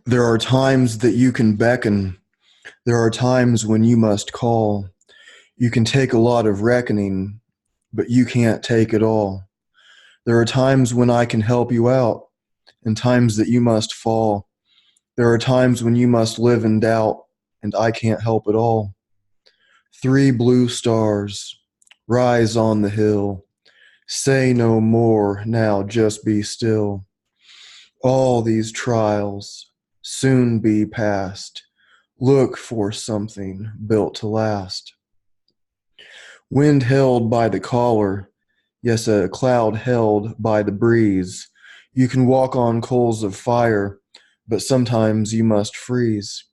There are times that you can beckon. There are times when you must call. You can take a lot of reckoning, but you can't take it all. There are times when I can help you out, and times that you must fall. There are times when you must live in doubt, and I can't help it all. Three blue stars rise on the hill. Say no more, now just be still. All these trials soon be past. Look for something built to last. Wind held by the collar, yes, a cloud held by the breeze. You can walk on coals of fire, but sometimes you must freeze.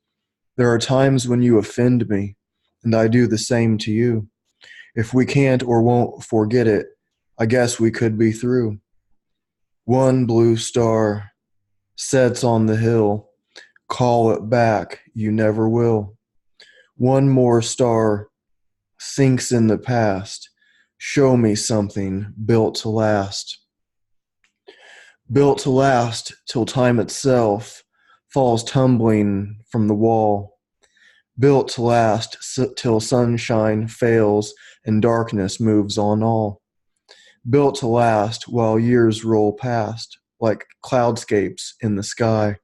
There are times when you offend me, and I do the same to you. If we can't or won't forget it, I guess we could be through. One blue star sets on the hill. Call it back, you never will. One more star sinks in the past. Show me something built to last. Built to last till time itself falls tumbling from the wall. Built to last till sunshine fails and darkness moves on all. Built to last while years roll past like cloudscapes in the sky.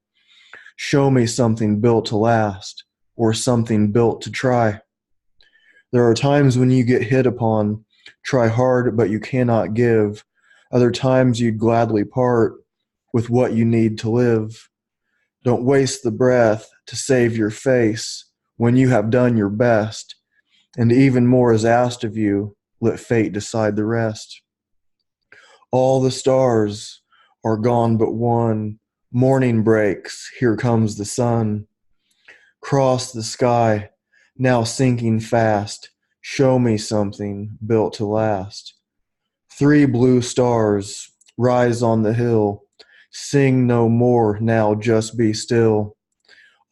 Show me something built to last or something built to try. There are times when you get hit upon, try hard but you cannot give. Other times you'd gladly part with what you need to live. Don't waste the breath to save your face when you have done your best, and even more is asked of you. Let fate decide the rest. All the stars are gone but one. Morning breaks, here comes the sun. Cross the sky, now sinking fast. Show me something built to last. Three blue stars rise on the hill. Sing no more, now just be still.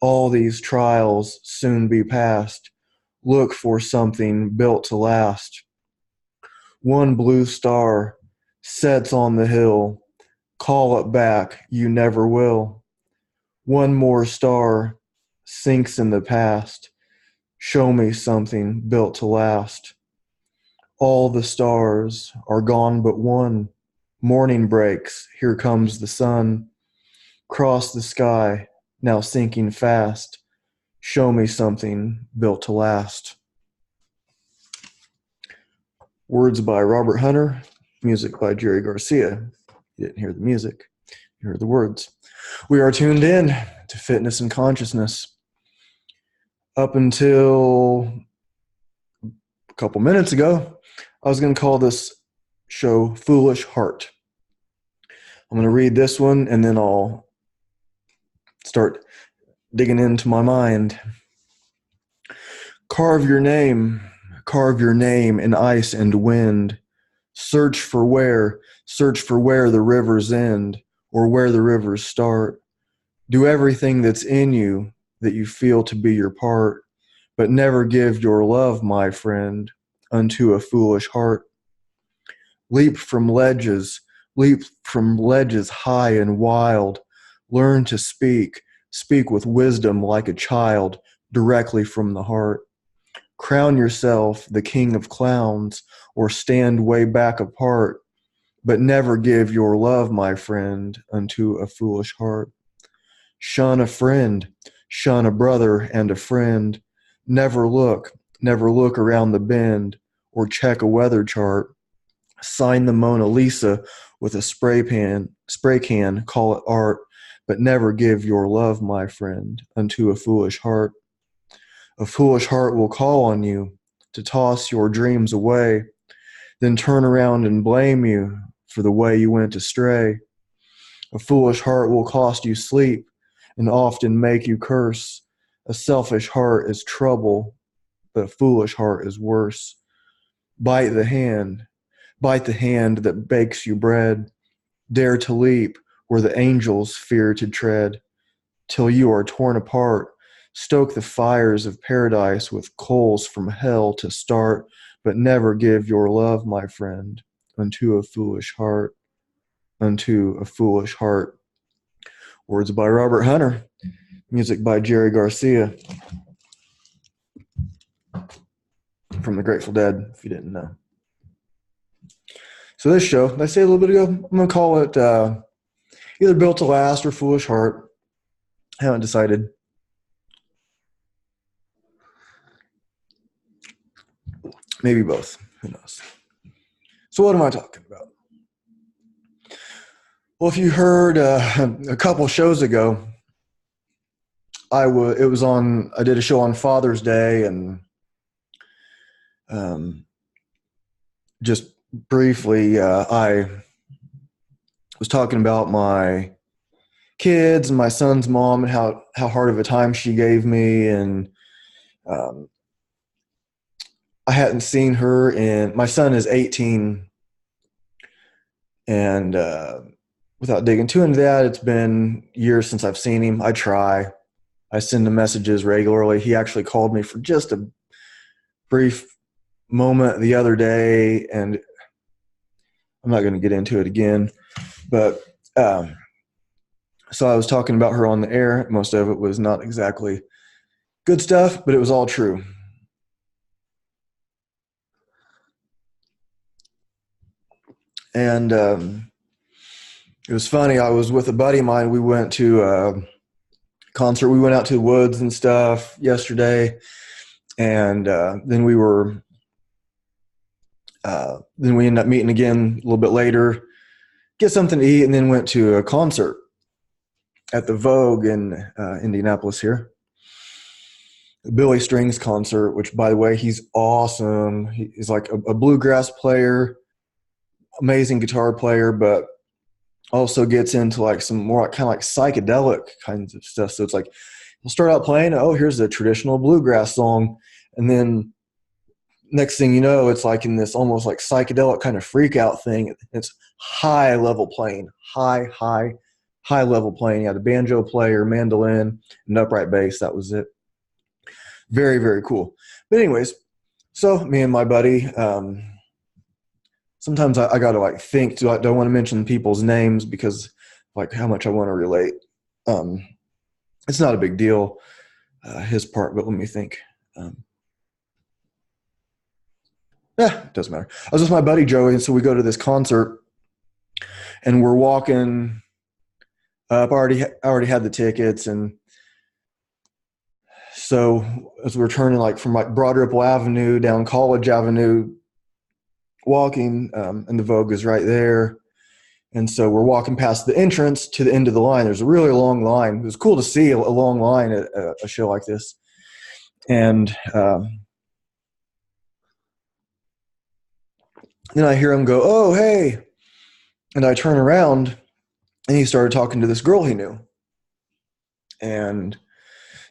All these trials soon be past. Look for something built to last. One blue star sets on the hill. Call it back, you never will. One more star sinks in the past. Show me something built to last. All the stars are gone but one. Morning breaks, here comes the sun. Cross the sky, now sinking fast. Show me something built to last. Words by Robert Hunter, music by Jerry Garcia. You didn't hear the music, you heard the words. We are tuned in to Fitness and Consciousness. Up until a couple minutes ago, I was going to call this show Foolish Heart. I'm going to read this one and then I'll start digging into my mind. Carve your name in ice and wind. Search for where the rivers end or where the rivers start. Do everything that's in you that you feel to be your part, but never give your love, my friend, unto a foolish heart. Leap from ledges high and wild. Learn to speak with wisdom like a child, directly from the heart. Crown yourself the king of clowns, or stand way back apart, but never give your love, my friend, unto a foolish heart. Shun a friend, shun a brother and a friend. Never look around the bend, or check a weather chart. Sign the Mona Lisa with a spray can, call it art, but never give your love, my friend, unto a foolish heart. A foolish heart will call on you to toss your dreams away, then turn around and blame you for the way you went astray. A foolish heart will cost you sleep and often make you curse. A selfish heart is trouble, but a foolish heart is worse. Bite the hand that bakes you bread. Dare to leap where the angels fear to tread, till you are torn apart. Stoke the fires of paradise with coals from hell to start, but never give your love, my friend, unto a foolish heart. Unto a foolish heart. Words by Robert Hunter, Music by Jerry Garcia from the Grateful Dead, if you didn't know. So this show, did I say a little bit ago? I'm going to call it either Built to Last or Foolish Heart. I haven't decided. Maybe both. Who knows? So what am I talking about? Well, if you heard a couple shows ago, I did a show on Father's Day, and just briefly, I was talking about my kids and my son's mom and how hard of a time she gave me, and I hadn't seen her my son is 18, and without digging too into that, it's been years since I've seen him. I send him messages regularly. He actually called me for just a brief moment the other day, and I'm not going to get into it again, but so I was talking about her on the air. Most of it was not exactly good stuff, but it was all true. And it was funny. I was with a buddy of mine. We went to a concert. We went out to the woods and stuff yesterday, and then we ended up meeting again a little bit later, get something to eat, and then went to a concert at the Vogue in Indianapolis here. The Billy Strings concert, which, by the way, he's awesome. He's like a bluegrass player, amazing guitar player, but also gets into like some more kind of like psychedelic kinds of stuff. So it's like he'll start out playing, oh, here's a traditional bluegrass song, and then next thing you know, it's like in this almost like psychedelic kind of freak out thing. It's high level playing, high level playing. You had a banjo player, mandolin, and upright bass. That was it. Very, very cool. But anyways, so me and my buddy, sometimes I got to like think, do I want to mention people's names because like how much I want to relate. It's not a big deal, his part, but let me think. It doesn't matter. I was with my buddy Joey, and so we go to this concert, and we're walking up. I already had the tickets, and so as we're turning like from like Broad Ripple Avenue down College Avenue, walking, and the Vogue is right there, and so we're walking past the entrance to the end of the line. There's a really long line. It was cool to see a long line at a show like this, and then I hear him go, "Oh, hey." And I turn around, and he started talking to this girl he knew. And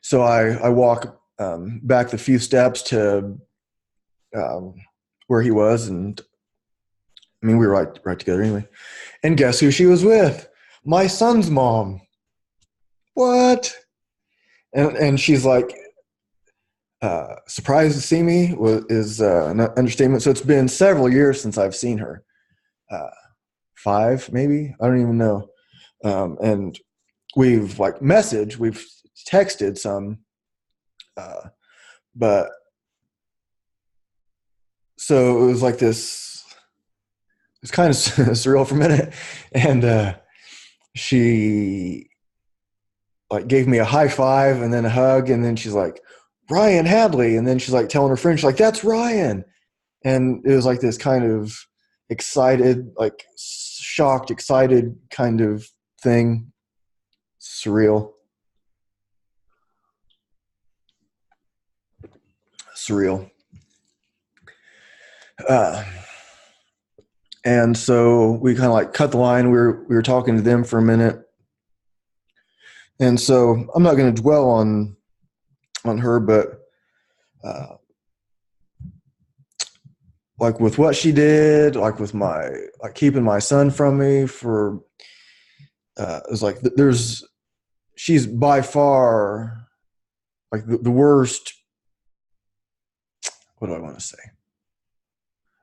so I walk back the few steps to where he was. And I mean, we were right together anyway. And guess who she was with? My son's mom. What? And she's like, surprised to see me is an understatement. So it's been several years since I've seen her. 5 maybe, I don't even know. And we've like we've texted some, but so it was like this, it's kind of surreal for a minute. And she like gave me a high five and then a hug, and then she's like, Ryan Hadley, and then she's like telling her friend, she's like, that's Ryan. And it was like this kind of excited, like shocked, excited kind of thing. Surreal. And so we kind of like cut the line. We were talking to them for a minute. And so I'm not going to dwell on her, but like with what she did, like with like keeping my son from me for, it was like she's by far like the worst. What do I want to say?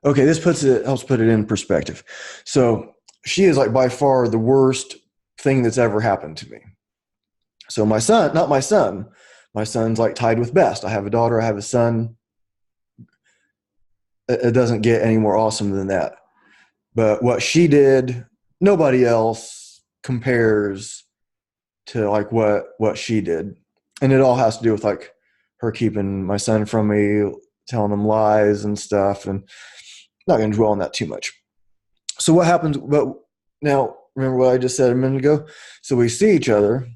Okay, this helps put it in perspective. So she is like by far the worst thing that's ever happened to me. So not my son's like tied with best. I have a daughter, I have a son. It doesn't get any more awesome than that. But what she did, nobody else compares to like what she did. And it all has to do with like her keeping my son from me, telling him lies and stuff, and not going to dwell on that too much. So what happens, but now remember what I just said a minute ago? So we see each other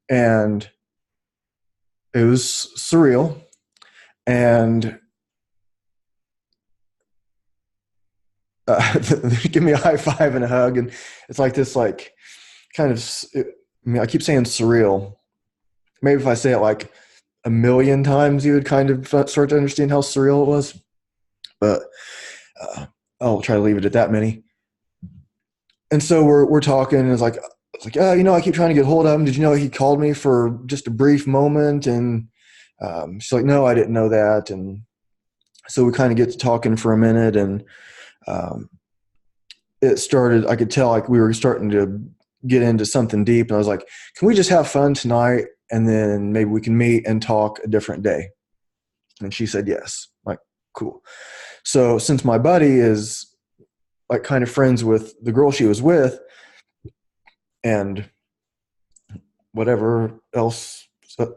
and it was surreal, and give me a high five and a hug, and it's like this like kind of, I mean, I keep saying surreal. Maybe if I say it like a million times, you would kind of start to understand how surreal it was. But I'll try to leave it at that many. And so we're talking, and it's like, oh, I keep trying to get hold of him. Did you know he called me for just a brief moment? And she's like, no, I didn't know that. And so we kind of get to talking for a minute, and it started. I could tell like we were starting to get into something deep, and I was like, can we just have fun tonight, and then maybe we can meet and talk a different day? And she said yes. I'm like, cool. So since my buddy is like kind of friends with the girl she was with and whatever else,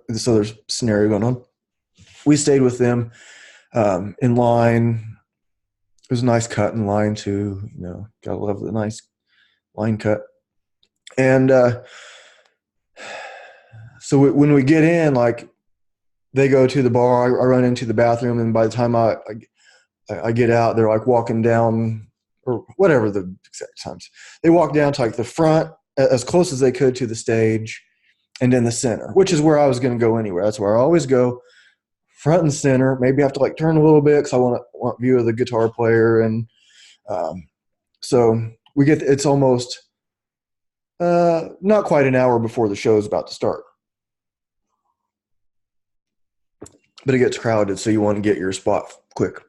this other scenario going on, we stayed with them in line. It was a nice cut in line too. Gotta love the nice line cut. And so when we get in, like they go to the bar, I run into the bathroom, and by the time I get out, they're like walking down, or whatever the exact times. They walk down to like the front as close as they could to the stage, and in the center, which is where I was going to go anywhere. That's where I always go, front and center. Maybe I have to like turn a little bit because I want view of the guitar player. And so it's almost not quite an hour before the show is about to start. But it gets crowded, so you want to get your spot quick.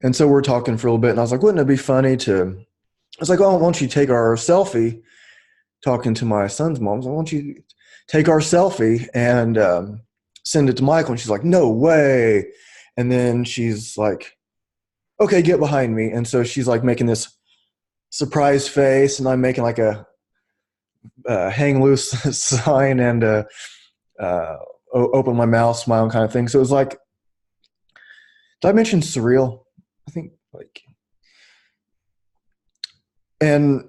And so we're talking for a little bit, and I was like, wouldn't it be funny I was like, oh, why don't you take our selfie, talking to my son's mom, why don't you take our selfie and send it to Michael? And she's like, no way. And then she's like, okay, get behind me. And so she's like making this surprise face, and I'm making like a hang loose sign and open my mouth, smiling kind of thing. So it was like, did I mention surreal? I think like, and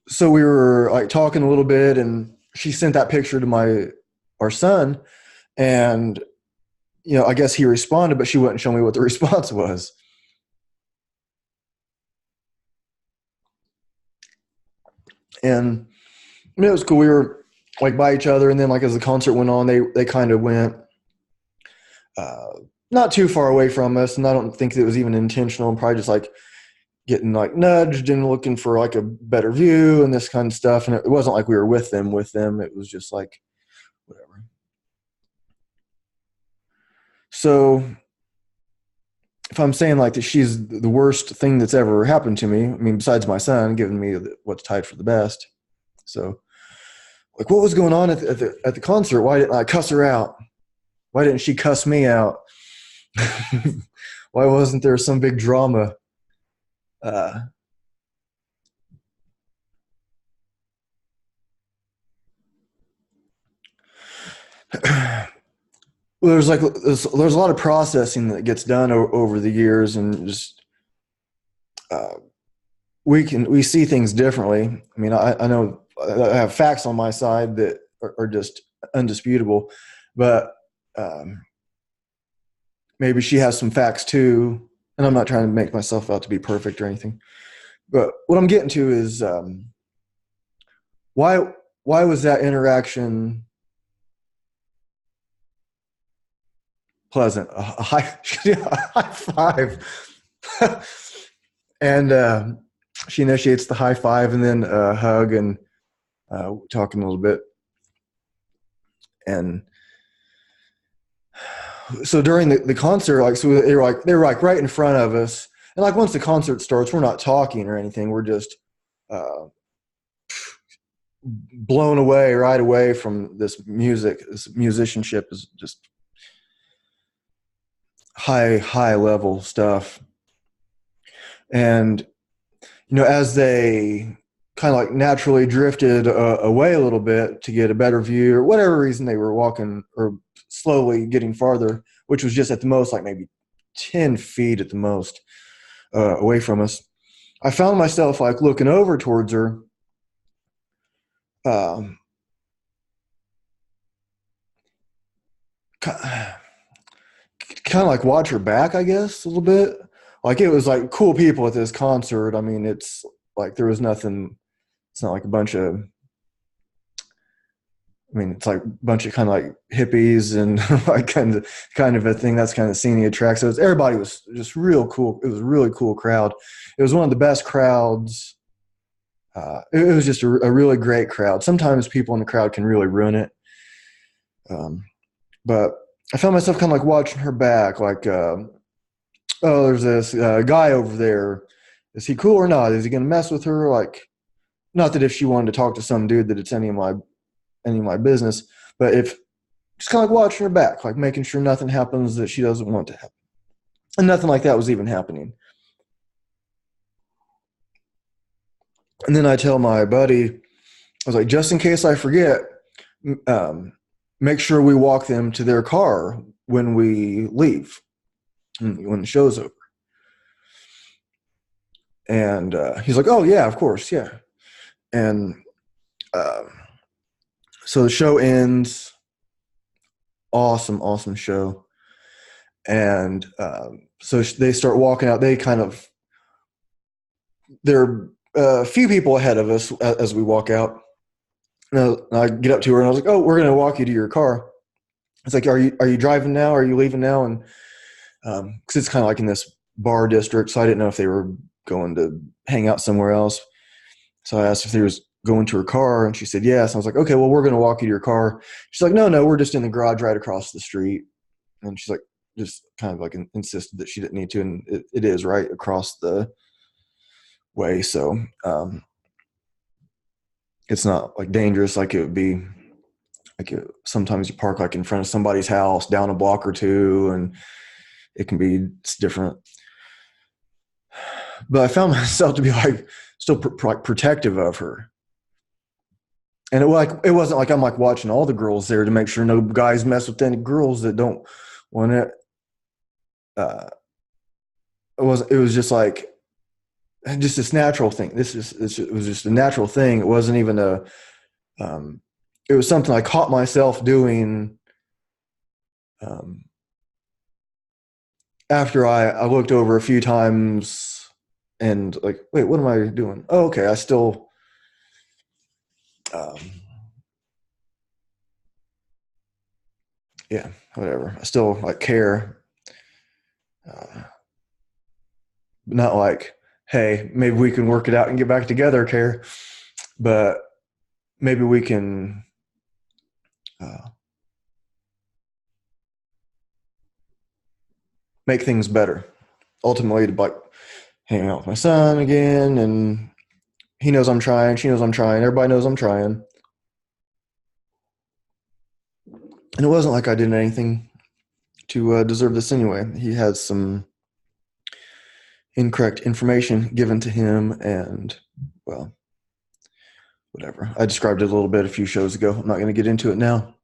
so we were like talking a little bit, and she sent that picture to our son, and I guess he responded, but she wouldn't show me what the response was. And it was cool. We were like by each other, and then like as the concert went on, they kind of went not too far away from us, and I don't think it was even intentional. I'm probably just like getting like nudged and looking for like a better view and this kind of stuff. And it wasn't like we were with them. It was just like whatever. So if I'm saying like that she's the worst thing that's ever happened to me, I mean, besides my son giving me what's tied for the best. So like, what was going on at the concert? Why didn't I cuss her out? Why didn't she cuss me out? Why wasn't there some big drama? Well, there's a lot of processing that gets done over the years, and just we see things differently. I mean, I know I have facts on my side that are just undisputable, but maybe she has some facts too. And I'm not trying to make myself out to be perfect or anything, but what I'm getting to is why was that interaction pleasant? A high, a high five. And she initiates the high five, and then a hug, and talking a little bit. And so during the concert, like, so they were like right in front of us. And like, once the concert starts, we're not talking or anything. We're just blown away right away from this music. This musicianship is just high level stuff. And as they kind of like naturally drifted away a little bit to get a better view, or whatever reason they were walking or slowly getting farther, which was just at the most like maybe 10 feet at the most away from us, I found myself like looking over towards her, um, kind of like watch her back, I guess, a little bit. Like it was like cool people at this concert. I mean, it's like there was nothing. It's not like a bunch of. I mean, it's like a bunch of kind of like hippies and like kind of a thing. That's kind of scenic attract. So everybody was just real cool. It was a really cool crowd. It was one of the best crowds. It was just a really great crowd. Sometimes people in the crowd can really ruin it. But I found myself kind of like watching her back, like, oh, there's this guy over there. Is he cool or not? Is he going to mess with her? Like, not that if she wanted to talk to some dude that it's any of my business, but if just kind of like watching her back, like making sure nothing happens that she doesn't want to happen. And nothing like that was even happening. And then I tell my buddy, I was like, just in case I forget, um, make sure we walk them to their car when we leave, when the show's over. And he's like, oh, yeah, of course, yeah. And uh, so the show ends. Awesome show. And so they start walking out. There are a few people ahead of us as we walk out. And I get up to her and I was like, oh, we're going to walk you to your car. It's like, are you driving now? Are you leaving now? And because it's kind of like in this bar district, so I didn't know if they were going to hang out somewhere else. So I asked if they was going to her car, and she said yes. I was like, okay, well, we're going to walk you to your car. She's like, no, we're just in the garage right across the street. And she's like, just kind of like insisted that she didn't need to, and it is right across the way. So it's not like dangerous like it would be. Like sometimes you park like in front of somebody's house down a block or two, and it's different. But I found myself to be like still protective of her. And it wasn't like I'm like watching all the girls there to make sure no guys mess with any girls that don't want it. It was just like just this natural thing. It was just a natural thing. It wasn't even it was something I caught myself doing after I looked over a few times and like, wait, what am I doing? Oh, okay. I still, yeah, whatever. I still like care. Not like, hey, maybe we can work it out and get back together, care. But maybe we can make things better. Ultimately, to like hang out with my son again, and he knows I'm trying. She knows I'm trying. Everybody knows I'm trying. And it wasn't like I did anything to deserve this anyway. He had some incorrect information given to him, and well, whatever. I described it a little bit a few shows ago. I'm not going to get into it now.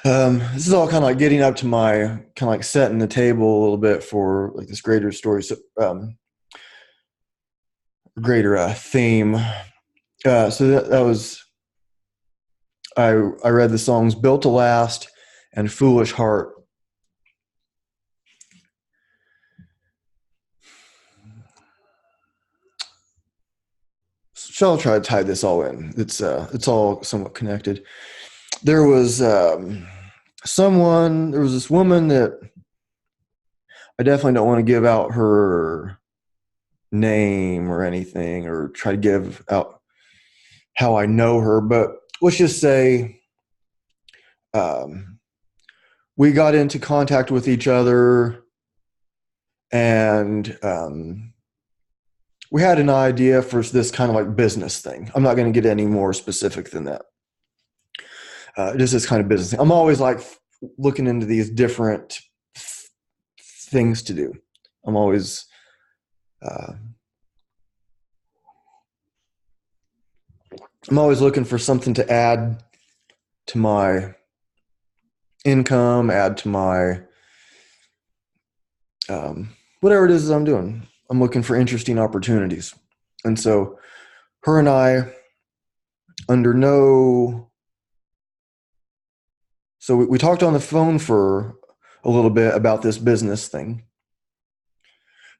This is all kind of like getting up to my kind of like setting the table a little bit for like this greater story, greater theme. So that was I read the songs "Built to Last" and "Foolish Heart." So I'll try to tie this all in. It's all somewhat connected. There was there was this woman that I definitely don't want to give out her name or anything or try to give out how I know her, but let's just say we got into contact with each other, and we had an idea for this kind of like business thing. I'm not going to get any more specific than that. Just this kind of business thing. I'm always like looking into these different things to do. I'm always uh, I'm always looking for something to add to my income, add to my whatever it is I'm doing. I'm looking for interesting opportunities. And so her and I, under no, so we talked on the phone for a little bit about this business thing.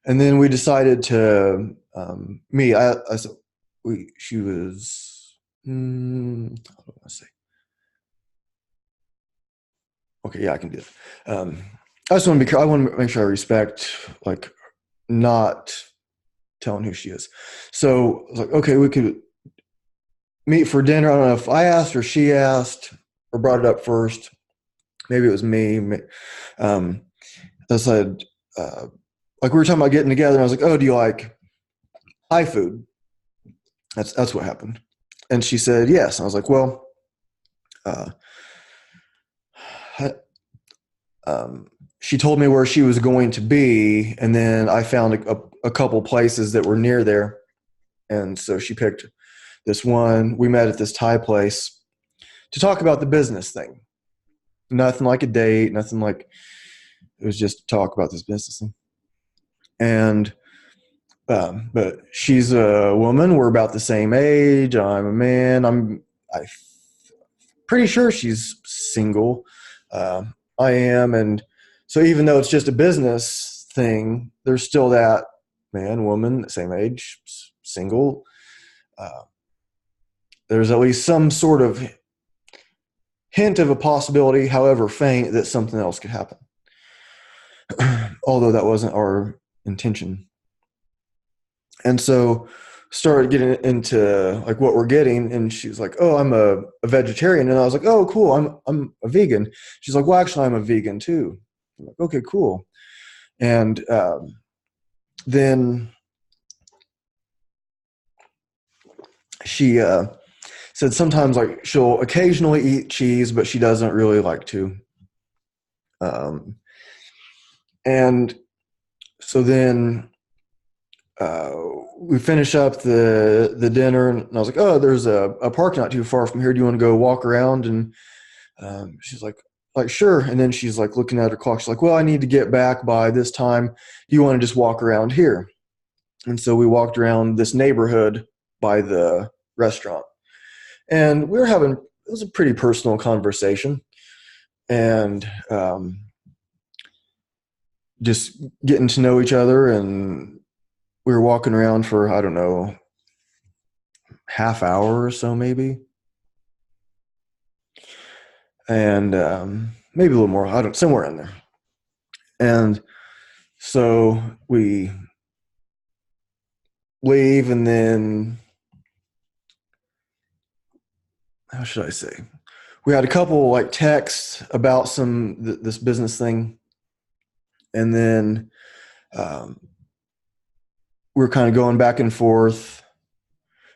And then we decided to she was, how do I say? Okay, yeah, I can do it. I just want to I want to make sure I respect, like, not telling who she is. So I was like, okay, we could meet for dinner. I don't know if I asked or she asked or brought it up first. Maybe it was me. I said, like, we were talking about getting together, and I was like, oh, do you like Thai food? That's what happened. And she said yes. And I was like, well, uh, she told me where she was going to be, and then I found a couple places that were near there, and so she picked this one. We met at this Thai place to talk about the business thing. Nothing like a date, nothing like, it was just to talk about this business thing. And but she's a woman. We're about the same age. I'm a man. I pretty sure she's single. I am, and so even though it's just a business thing, there's still that man, woman, same age, single. Uh, there's at least some sort of hint of a possibility, however faint, that something else could happen. Although that wasn't our intention. And so started getting into like what we're getting, and she's like, oh, I'm a vegetarian. And I was like, oh, cool, I'm a vegan. She's like, well, actually, I'm a vegan too. I'm like, okay, cool. And then she said sometimes, like, she'll occasionally eat cheese, but she doesn't really like to. Um, and so then uh, we finish up the dinner, and I was like, oh, there's a park not too far from here. Do you want to go walk around? And she's like, sure. And then she's like looking at her clock. She's like, well, I need to get back by this time. Do you want to just walk around here? And so we walked around this neighborhood by the restaurant, and we were having, it was a pretty personal conversation, and just getting to know each other. And we were walking around for, I don't know, half hour or so, maybe. And maybe a little more, I don't, somewhere in there. And so we leave, and then, how should I say? We had a couple like texts about this business thing, and then um, we were kind of going back and forth.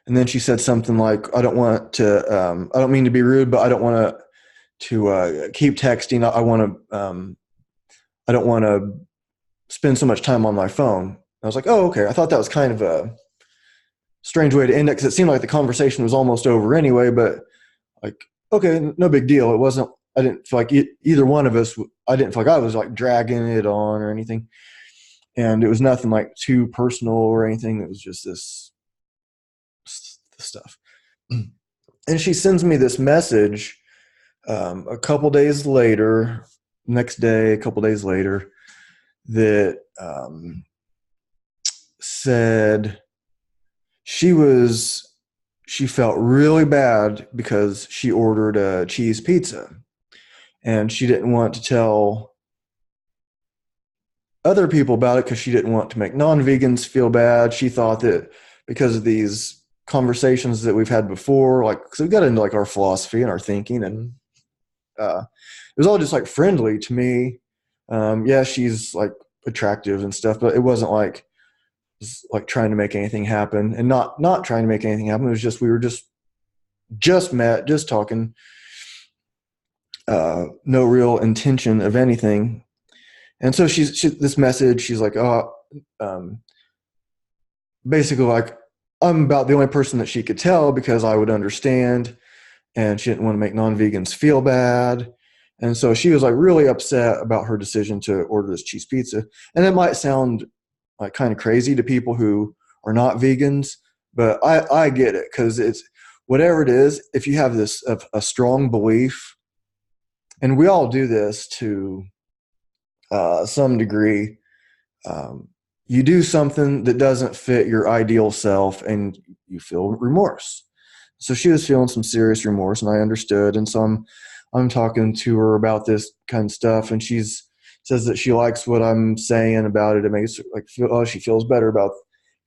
And then she said something like, "I don't want to. I don't mean to be rude, but I don't want to keep texting. I want to. I don't want to spend so much time on my phone." I was like, "Oh, okay." I thought that was kind of a strange way to end it, because it seemed like the conversation was almost over anyway. But like, okay, no big deal. It wasn't. I didn't feel like either one of us. I didn't feel like I was like dragging it on or anything, and it was nothing like too personal or anything. It was just this stuff. And she sends me this message a couple days later, next day, a couple days later, that said she felt really bad because she ordered a cheese pizza, and she didn't want to tell other people about it because she didn't want to make non-vegans feel bad. She thought that because of these conversations that we've had before, like, so we got into like our philosophy and our thinking, and it was all just like friendly to me. Yeah, she's like attractive and stuff, but it wasn't like was like trying to make anything happen, and not trying to make anything happen. It was just, we were just met, just talking, no real intention of anything. And so this message, she's like, oh, basically like, I'm about the only person that she could tell because I would understand, and she didn't want to make non-vegans feel bad. And so she was like really upset about her decision to order this cheese pizza. And it might sound like kind of crazy to people who are not vegans, but I get it, because it's whatever it is. If you have this a strong belief, and we all do this to some degree, you do something that doesn't fit your ideal self and you feel remorse. So she was feeling some serious remorse, and I understood. And so I'm talking to her about this kind of stuff, and says that she likes what I'm saying about it. It makes her like feel, oh, she feels better about it.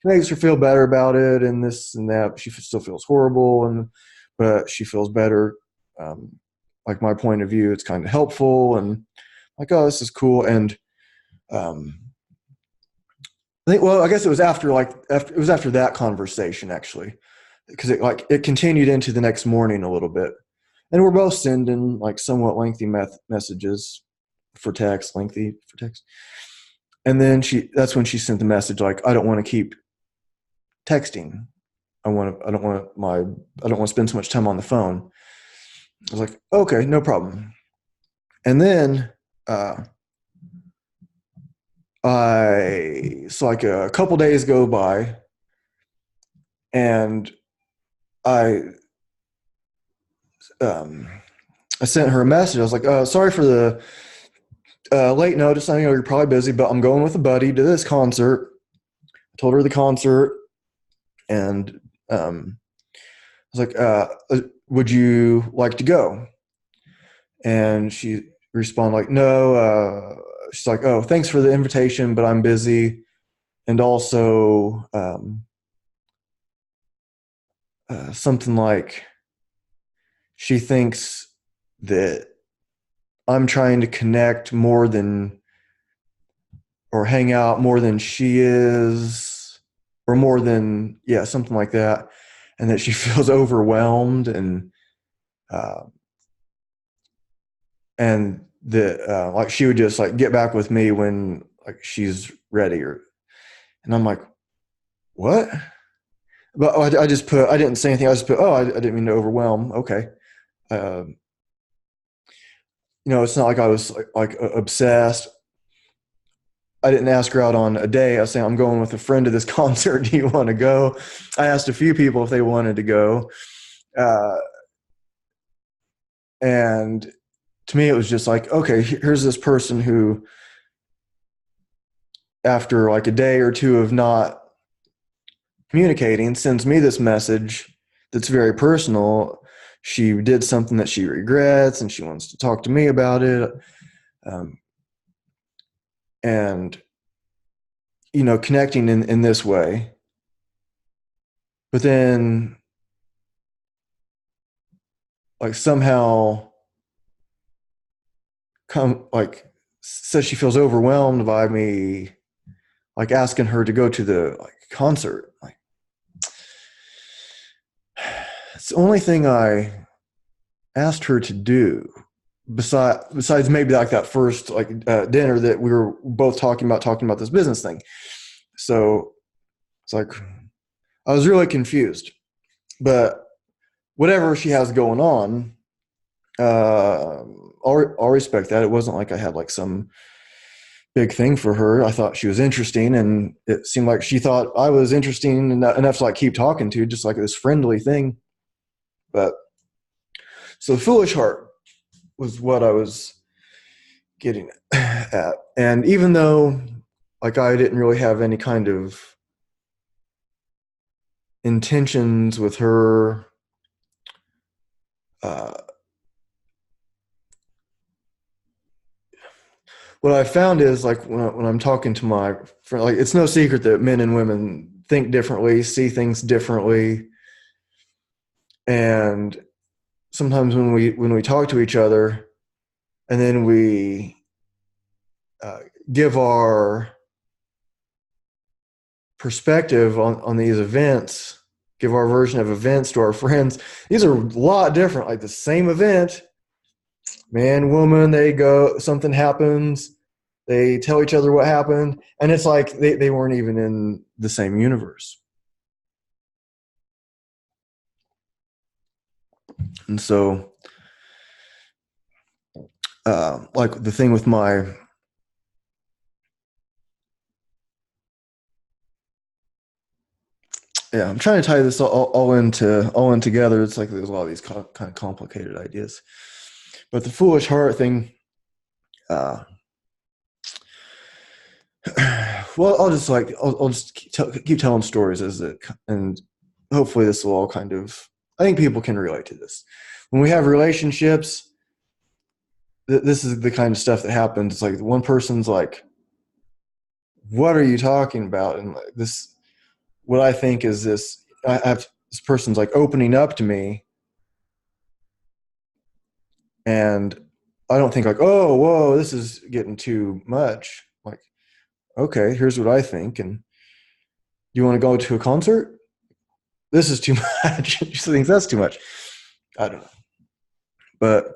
Makes her feel better about it, and this and that. She still feels horrible, but she feels better. Like my point of view, it's kind of helpful, and like, oh, this is cool. And I think, well, I guess it was after that conversation, actually, because it continued into the next morning a little bit, and we're both sending like somewhat lengthy messages lengthy for text. And then that's when she sent the message like, I don't want to keep texting. I don't want to spend so much time on the phone. I was like, okay, no problem. And then so like a couple days go by, and I sent her a message. I was like, sorry for the late notice. I know you're probably busy, but I'm going with a buddy to this concert. I told her the concert, and I was like, would you like to go? And she responded like, no. She's like, oh, thanks for the invitation, but I'm busy. And also something like, she thinks that I'm trying to connect more than, or hang out more than she is, or more than, yeah, something like that. And that she feels overwhelmed, and that like she would just like get back with me when like she's ready. And I'm like, what? But I didn't say anything. I just put, oh, I didn't mean to overwhelm. Okay. It's not like I was like obsessed. I didn't ask her out on a day. I was saying, I'm going with a friend to this concert. Do you want to go? I asked a few people if they wanted to go. And to me, it was just like, okay, here's this person who, after like a day or two of not communicating, sends me this message that's very personal. She did something that she regrets, and she wants to talk to me about it. And, connecting in this way. But then, like, somehow says she feels overwhelmed by me, like, asking her to go to the concert. Like, it's the only thing I asked her to do, besides maybe like that first dinner that we were both talking about this business thing. So it's like, I was really confused. But whatever she has going on, I'll respect that. It wasn't like I had like some big thing for her. I thought she was interesting, and it seemed like she thought I was interesting enough to like keep talking to, just like this friendly thing. But so foolish heart was what I was getting at. And even though like I didn't really have any kind of intentions with her, what I found is like when I'm talking to my friend, like, it's no secret that men and women think differently, see things differently. And sometimes when we talk to each other, and then we give our perspective on these events, give our version of events to our friends. These are a lot different. Like the same event, man, woman, they go, something happens, they tell each other what happened, and it's like they weren't even in the same universe. And so, like the thing with my yeah, I'm trying to tie this all in together. It's like there's a lot of these kind of complicated ideas, but the foolish heart thing. Uh, well, I'll just keep telling stories as it, and hopefully this will all kind of. I think people can relate to this. When we have relationships, this is the kind of stuff that happens. It's like one person's like, "What are you talking about?" And like this, what I think is this. I have this person's like opening up to me, and I don't think like, "Oh, whoa, this is getting too much." Like, okay, here's what I think, and you want to go to a concert? This is too much. She thinks that's too much. I don't know. But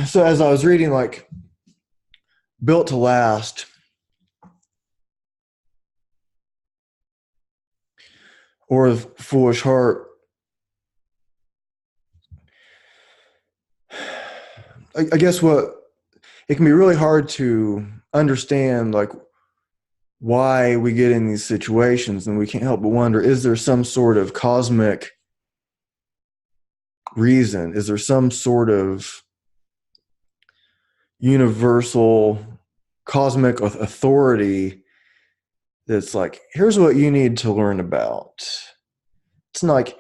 so as I was reading like Built to Last or Foolish Heart, I guess what it can be really hard to understand like why we get in these situations, and we can't help but wonder, is there some sort of cosmic reason? Is there some sort of universal cosmic authority that's like, here's what you need to learn about? It's not like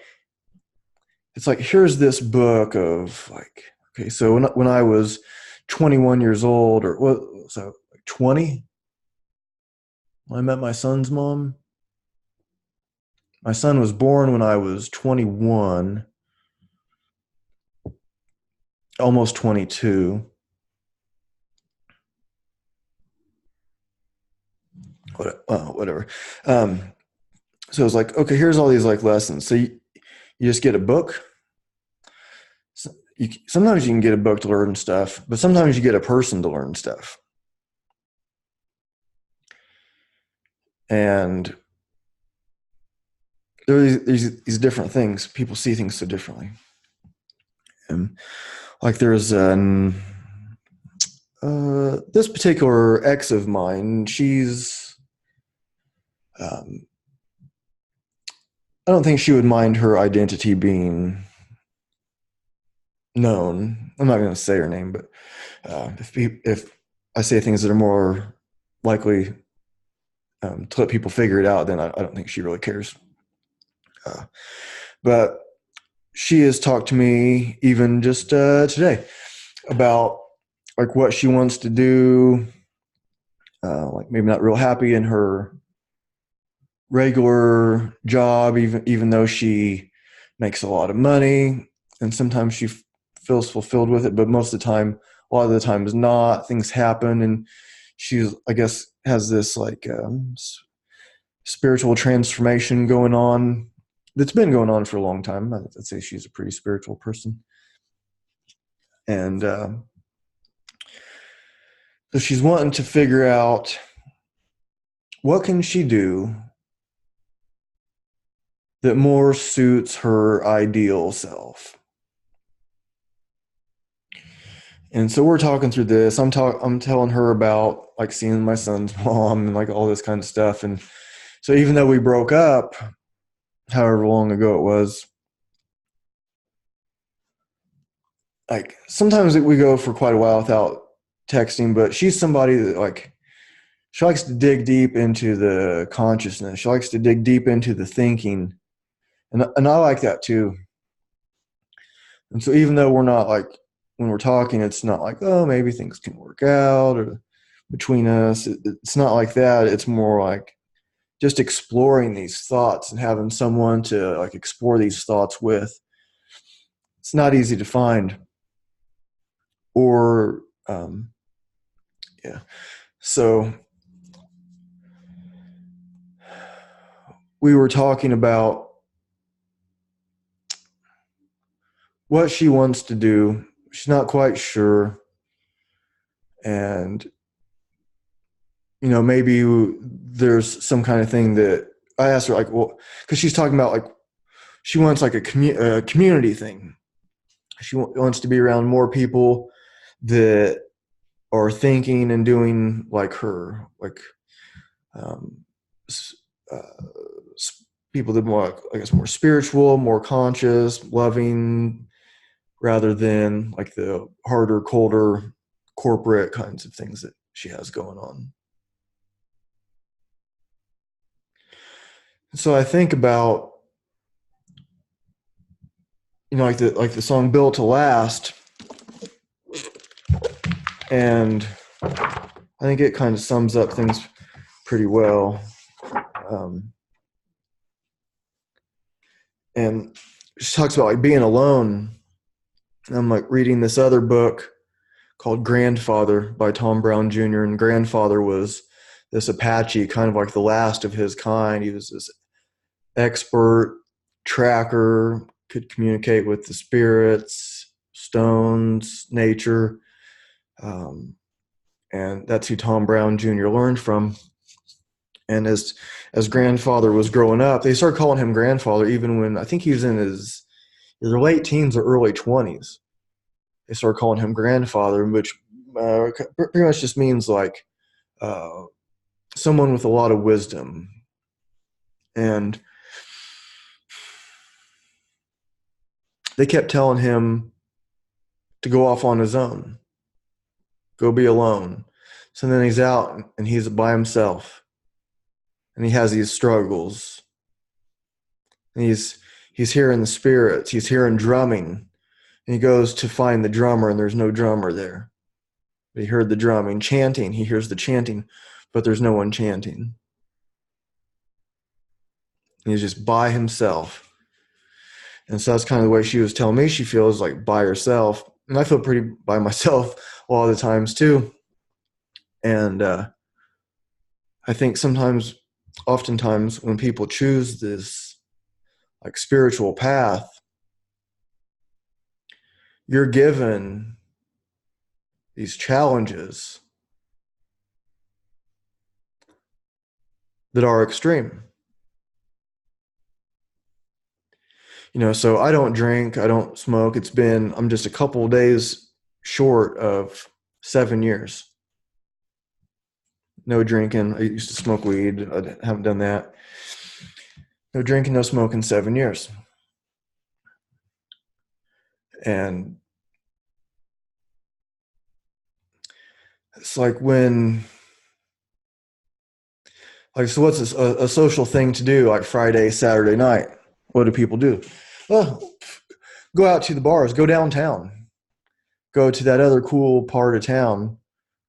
it's like, here's this book of like, okay, so when I was 21 years old, or what, so like 20, when I met my son's mom. My son was born when I was 21, almost 22. Whatever. Um, so it's like, okay, here's all these like lessons. So you just get a book. So sometimes you can get a book to learn stuff, but sometimes you get a person to learn stuff. And there are these different things. People see things so differently. And like there's this particular ex of mine. She's I don't think she would mind her identity being known. I'm not going to say her name, but if I say things that are more likely to let people figure it out, then I don't think she really cares. Uh, but she has talked to me even just today about like what she wants to do. Like maybe not real happy in her regular job, even though she makes a lot of money, and sometimes she feels fulfilled with it, but most of the time, a lot of the time is not. Things happen, and she's, I guess, has this like spiritual transformation going on that's been going on for a long time. I'd say she's a pretty spiritual person, and so she's wanting to figure out what can she do that more suits her ideal self. And so we're talking through this. I'm telling her about like seeing my son's mom and like all this kind of stuff. And so even though we broke up, however long ago it was, like sometimes we go for quite a while without texting, but she's somebody that like she likes to dig deep into the consciousness. She likes to dig deep into the thinking. And I like that too. And so even though we're not like when we're talking, it's not like, oh, maybe things can work out or between us. It's not like that. It's more like just exploring these thoughts and having someone to like explore these thoughts with. It's not easy to find. Or yeah. So we were talking about what she wants to do. She's not quite sure. And, maybe there's some kind of thing that I asked her, like, well, because she's talking about, like, she wants like a community thing. She wants to be around more people that are thinking and doing like her, like um, uh, people that are more, I guess, more spiritual, more conscious, loving, rather than like the harder, colder, corporate kinds of things that she has going on. So I think about, like the song "Built to Last," and I think it kind of sums up things pretty well. Um, and she talks about like being alone. And I'm like reading this other book called Grandfather by Tom Brown Jr. And Grandfather was this Apache, kind of like the last of his kind. He was this expert tracker, could communicate with the spirits, stones, nature. And that's who Tom Brown Jr. learned from. And as Grandfather was growing up, they started calling him Grandfather even when I think he was in his either late teens or early 20s. They started calling him Grandfather, which pretty much just means like uh, someone with a lot of wisdom. And they kept telling him to go off on his own, go be alone. So then he's out and he's by himself, and he has these struggles. And he's hearing the spirits, he's hearing drumming, and he goes to find the drummer, and there's no drummer there. But he heard the drumming, chanting. He hears the chanting, but there's no one chanting. And he's just by himself. And so that's kind of the way she was telling me she feels, like by herself. And I feel pretty by myself a lot of the times too. And I think oftentimes, when people choose this like spiritual path, you're given these challenges that are extreme. So I don't drink, I don't smoke. I'm just a couple of days short of 7 years. No drinking. I used to smoke weed. I haven't done that. No drinking, no smoking, 7 years. And it's like so what's this, a social thing to do like Friday, Saturday night? What do people do? Well, go out to the bars, go downtown, go to that other cool part of town,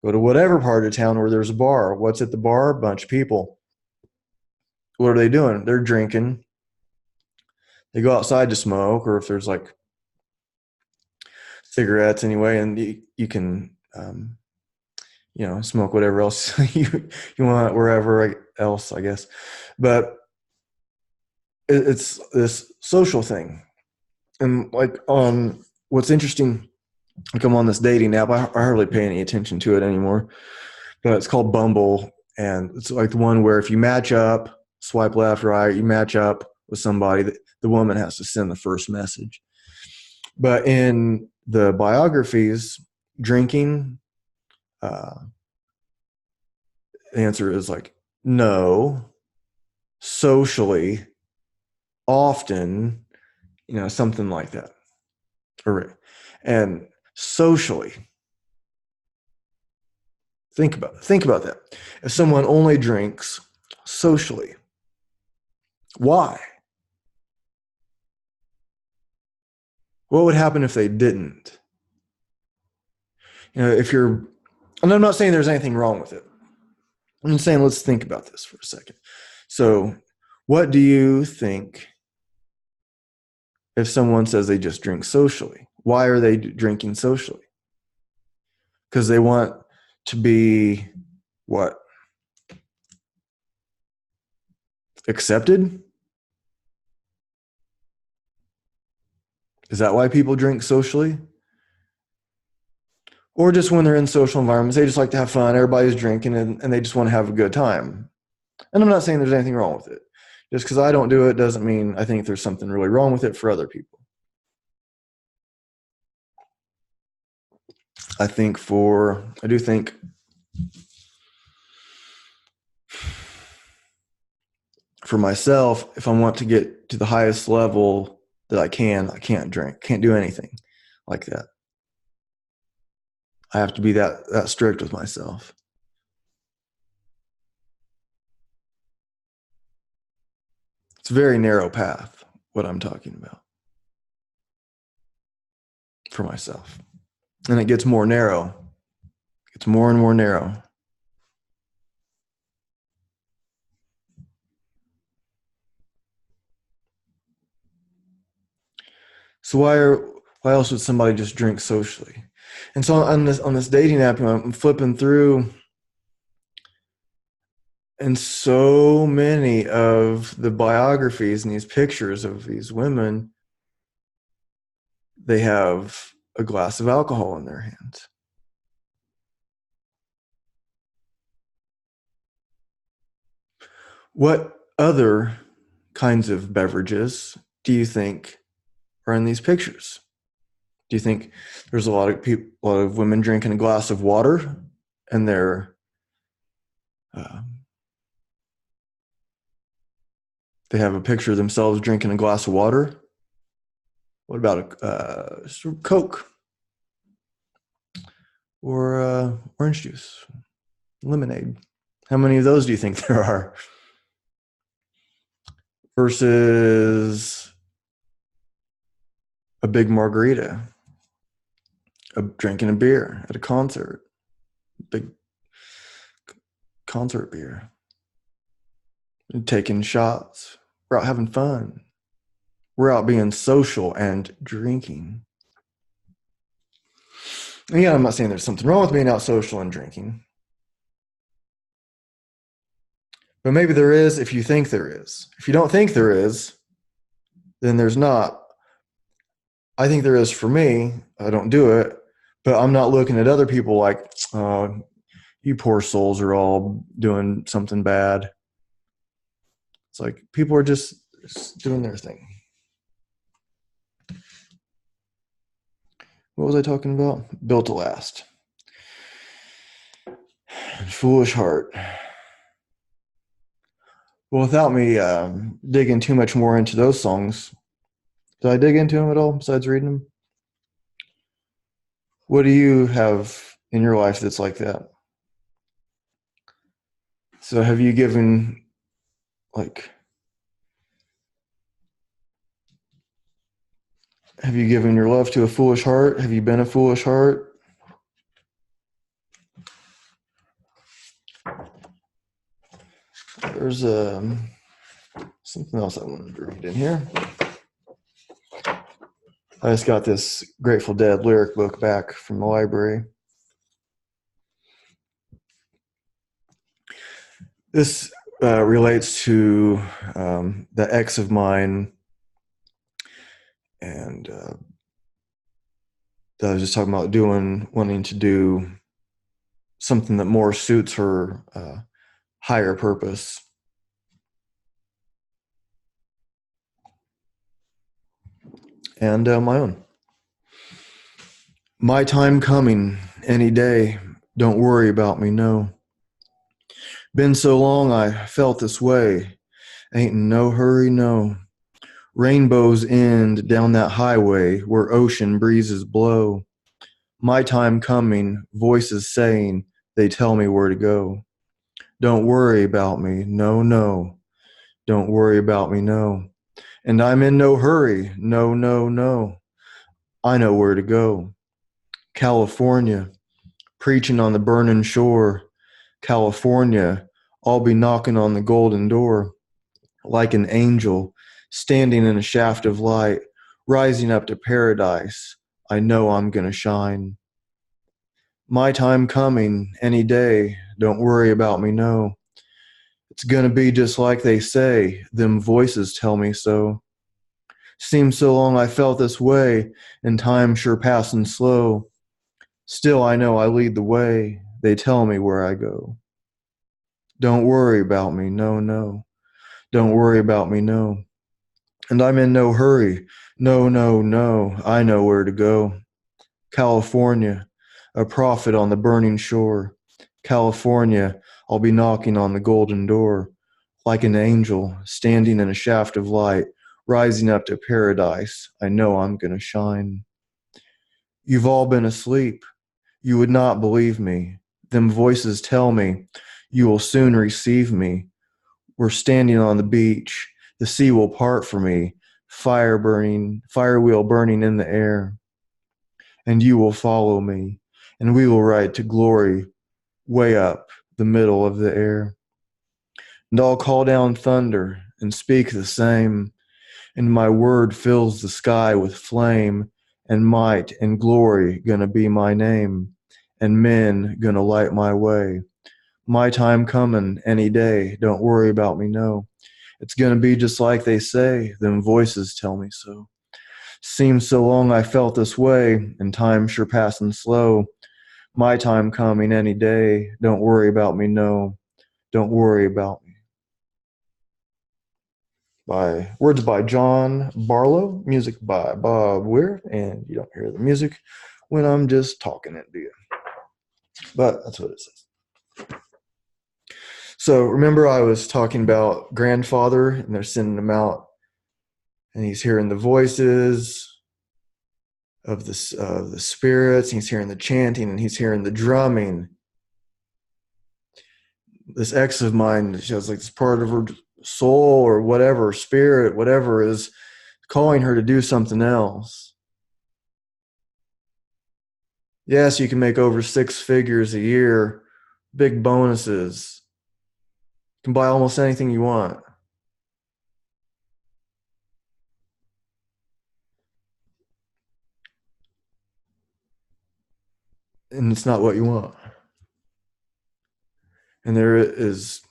go to whatever part of town where there's a bar. What's at the bar? A bunch of people. What are they doing? They're drinking. They go outside to smoke, or if there's like cigarettes anyway, and you can smoke whatever else you want wherever else, I guess. But it's this social thing. And like on what's interesting, like I'm on this dating app. I hardly pay any attention to it anymore, but it's called Bumble. And it's like the one where if you match up, swipe left, right, you match up with somebody, the woman has to send the first message. But in the biographies, drinking, the answer is like no, socially, often, something like that. And socially, think about that. If someone only drinks socially, why? What would happen if they didn't? If you're, and I'm not saying there's anything wrong with it. I'm just saying, let's think about this for a second. So, what do you think if someone says they just drink socially? Why are they drinking socially? Because they want to be what? Accepted? Is that why people drink socially? Or just when they're in social environments, they just like to have fun. Everybody's drinking and they just want to have a good time. And I'm not saying there's anything wrong with it. Just because I don't do it doesn't mean I think there's something really wrong with it for other people. I do think for myself, if I want to get to the highest level that I can't drink, can't do anything like that. I have to be that strict with myself. It's a very narrow path, what I'm talking about for myself. And it gets more narrow. It's more and more narrow. So why else would somebody just drink socially? And so on this dating app, I'm flipping through, and so many of the biographies and these pictures of these women, they have a glass of alcohol in their hands. What other kinds of beverages do you think are in these pictures? Do you think there's a lot of women drinking a glass of water, and they have a picture of themselves drinking a glass of water? What about Coke or orange juice, lemonade? How many of those do you think there are? Versus a big margarita, drinking a beer at a concert, big concert beer, taking shots. We're out having fun. We're out being social and drinking. And yeah, I'm not saying there's something wrong with being out social and drinking. But maybe there is if you think there is. If you don't think there is, then there's not. I think there is for me. I don't do it, but I'm not looking at other people like, you poor souls are all doing something bad. It's like people are just doing their thing. What was I talking about? Built to last. Foolish heart. Well, without me digging too much more into those songs, did I dig into them at all besides reading them? What do you have in your life that's like that? So have you given your love to a foolish heart? Have you been a foolish heart? There's something else I wanted to read in here. I just got this Grateful Dead lyric book back from the library. This relates to the ex of mine, and that I was just talking about wanting to do something that more suits her higher purpose. And my own. My time coming any day. Don't worry about me, no. Been so long I felt this way. Ain't in no hurry, no. Rainbows end down that highway where ocean breezes blow. My time coming, voices saying, they tell me where to go. Don't worry about me, no, no. Don't worry about me, no. And I'm in no hurry, no, no, no. I know where to go. California, preaching on the burning shore. California, I'll be knocking on the golden door. Like an angel, standing in a shaft of light, rising up to paradise. I know I'm gonna shine. My time coming any day, don't worry about me, no. It's gonna be just like they say, them voices tell me so. Seems so long I felt this way, and time sure passing slow. Still I know I lead the way, they tell me where I go. Don't worry about me, no, no. Don't worry about me, no. And I'm in no hurry, no, no, no. I know where to go. California, a prophet on the burning shore. California, I'll be knocking on the golden door, like an angel standing in a shaft of light, rising up to paradise. I know I'm gonna shine. You've all been asleep. You would not believe me. Them voices tell me you will soon receive me. We're standing on the beach. The sea will part for me. Fire burning, fire wheel burning in the air. And you will follow me. And we will ride to glory way up the middle of the air. And I'll call down thunder and speak the same. And my word fills the sky with flame. And might and glory gonna be my name. And men gonna light my way. My time coming any day. Don't worry about me, no. It's gonna be just like they say. Them voices tell me so. Seems so long I felt this way, and time sure passing slow. My time coming any day. Don't worry about me, no. Don't worry about me. By words by John Barlow, music by Bob Weir, and you don't hear the music when I'm just talking it to you. But that's what it says. So remember I was talking about grandfather and they're sending him out and he's hearing the voices of the spirits, and he's hearing the chanting and he's hearing the drumming. This ex of mine, she has like this part of her soul or whatever, spirit, whatever, is calling her to do something else. Yes, you can make over 6 figures a year, big bonuses. You can buy almost anything you want. And it's not what you want. And there is,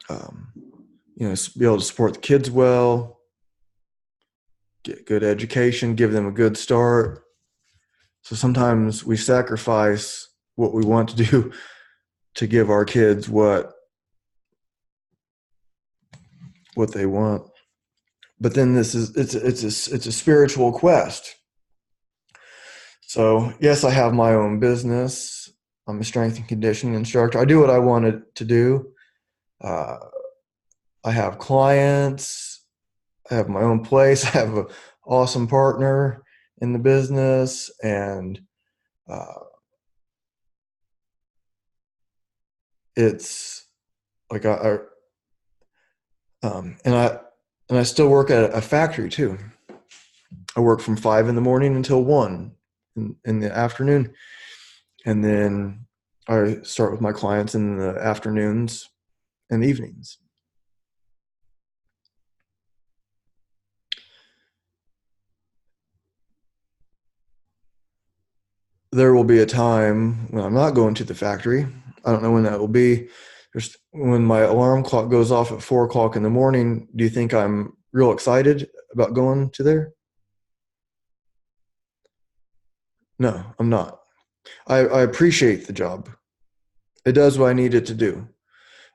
be able to support the kids well, get good education, give them a good start. So sometimes we sacrifice what we want to do to give our kids what they want. But then it's a spiritual quest. So yes, I have my own business. I'm a strength and conditioning instructor. I do what I wanted to do. I have clients. I have my own place. I have an awesome partner in the business, and it's like and I still work at a factory too. I work from 5 in the morning until 1 in the afternoon, and then I start with my clients in the afternoons and evenings. There will be a time when I'm not going to the factory. I don't know when that will be. When my alarm clock goes off at 4 o'clock in the morning, do you think I'm real excited about going to there? No, I'm not. I appreciate the job. It does what I need it to do.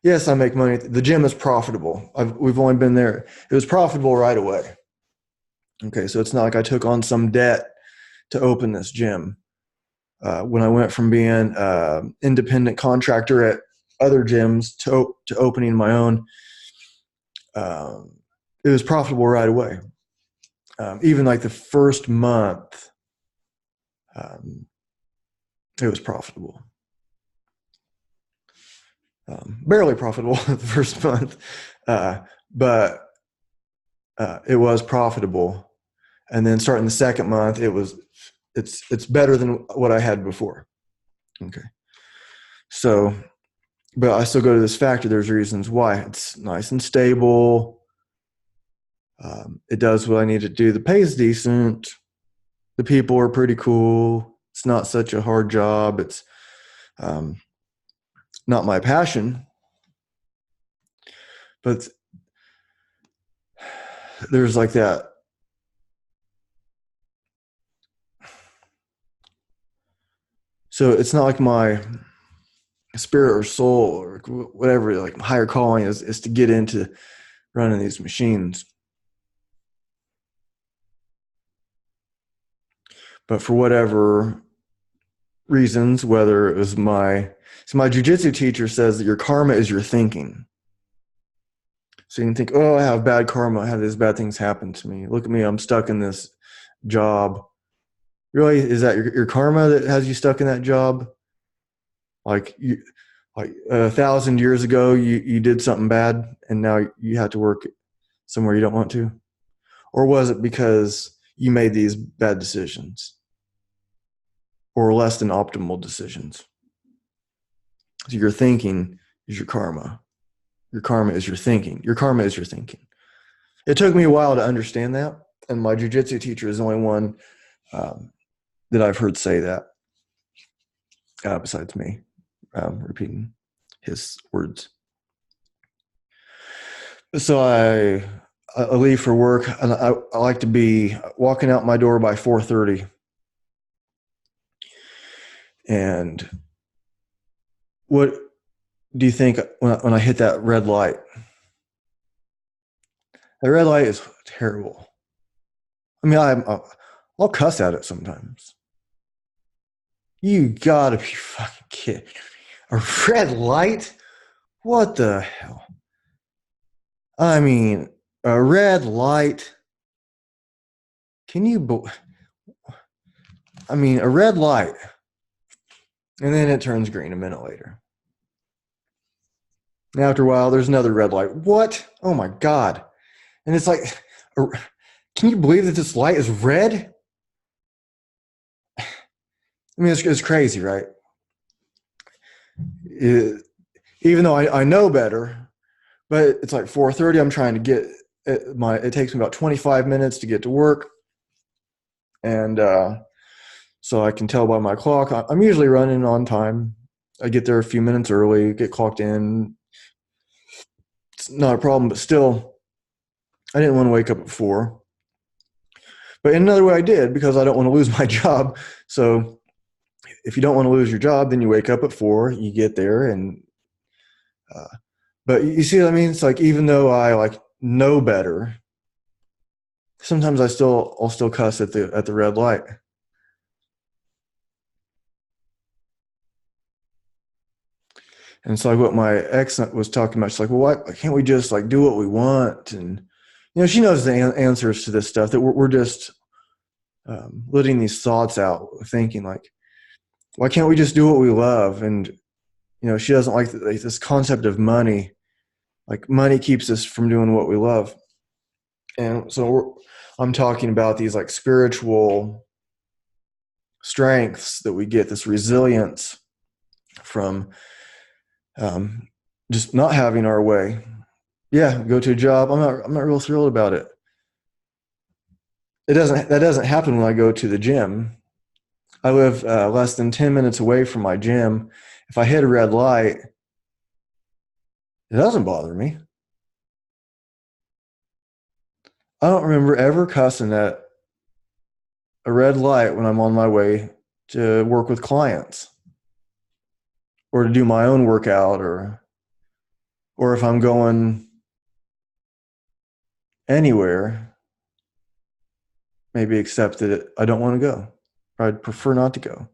Yes, I make money. The gym is profitable. We've only been there. It was profitable right away. Okay, so it's not like I took on some debt to open this gym. When I went from being an independent contractor at other gyms to opening my own, it was profitable right away. Even like the first month, it was profitable. Barely profitable the first month, but it was profitable. And then starting the second month, it's better than what I had before. Okay. So, but I still go to this factory. There's reasons why. It's nice and stable. It does what I need to do. The pay is decent. The people are pretty cool. It's not such a hard job. It's not my passion, but there's like that So it's not like my spirit or soul or whatever, like higher calling is to get into running these machines. But for whatever reasons, whether it was my jujitsu teacher says that your karma is your thinking. So you can think, oh, I have bad karma. I have these bad things happen to me. Look at me. I'm stuck in this job. Really? Is that your karma that has you stuck in that job? Like 1,000 years ago, you did something bad and now you have to work somewhere you don't want to? Or was it because you made these bad decisions or less than optimal decisions? So your thinking is your karma. Your karma is your thinking. Your karma is your thinking. It took me a while to understand that. And my jiu-jitsu teacher is the only one that I've heard say that, besides me, repeating his words. So I leave for work, and I like to be walking out my door by 4:30. And what do you think when I hit that red light? The red light is terrible. I mean, I'll cuss at it sometimes. You gotta be fucking kidding me. A red light? What the hell? I mean, a red light. Can you? I mean, a red light, and then it turns green a minute later. And after a while, there's another red light. What? Oh my God! And it's like, can you believe that this light is red? I mean, it's crazy, right? Even though I know better, but it's like 4:30. I'm trying to get it takes me about 25 minutes to get to work. And so I can tell by my clock, I'm usually running on time. I get there a few minutes early, get clocked in. It's not a problem, but still, I didn't want to wake up at 4. But in another way, I did, because I don't want to lose my job. So if you don't want to lose your job, then you wake up at 4, you get there. And but you see what I mean? It's like, even though I like know better, sometimes I'll still cuss at the red light. And it's like what my ex was talking about. She's like, well, why can't we just like do what we want? And she knows the answers to this stuff, that we're just letting these thoughts out, thinking like, why can't we just do what we love? And she doesn't like this concept of money. Like, money keeps us from doing what we love. And so I'm talking about these like spiritual strengths that we get, this resilience from just not having our way. Yeah, go to a job. I'm not real thrilled about it. That doesn't happen when I go to the gym. I live less than 10 minutes away from my gym. If I hit a red light, it doesn't bother me. I don't remember ever cussing at a red light when I'm on my way to work with clients, or to do my own workout, or if I'm going anywhere, maybe except that I don't want to go, or I'd prefer not to go,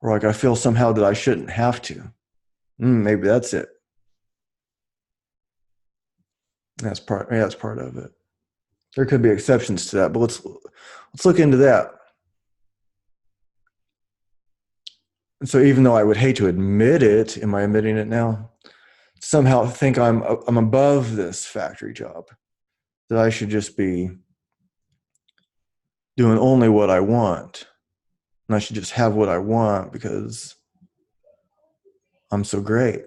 or like I feel somehow that I shouldn't have to. Maybe that's it. That's part of it. There could be exceptions to that, but let's look into that. And so, even though I would hate to admit it, am I admitting it now? Somehow think I'm above this factory job, that I should just be doing only what I want, and I should just have what I want because I'm so great.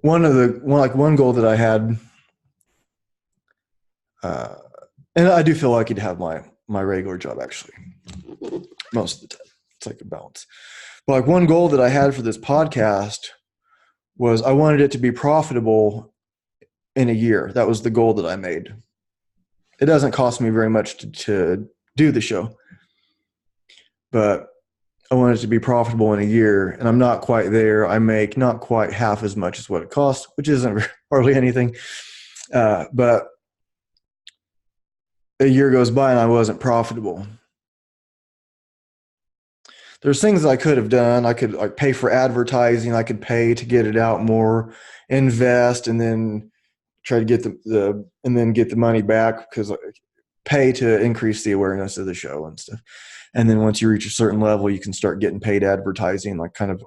One goal that I had, and I do feel lucky to have my regular job, actually, most of the time. It's like a balance. But like, one goal that I had for this podcast was I wanted it to be profitable in a year. That was the goal that I made. it doesn't cost me very much to do the show, but I want it to be profitable in a year, and I'm not quite there. I make not quite half as much as what it costs, which isn't hardly anything. But a year goes by and I wasn't profitable. There's things that I could have done. I could like pay for advertising. I could pay to get it out more, invest, and then try to get and then get the money back, because pay to increase the awareness of the show and stuff. And then once you reach a certain level, you can start getting paid advertising, like kind of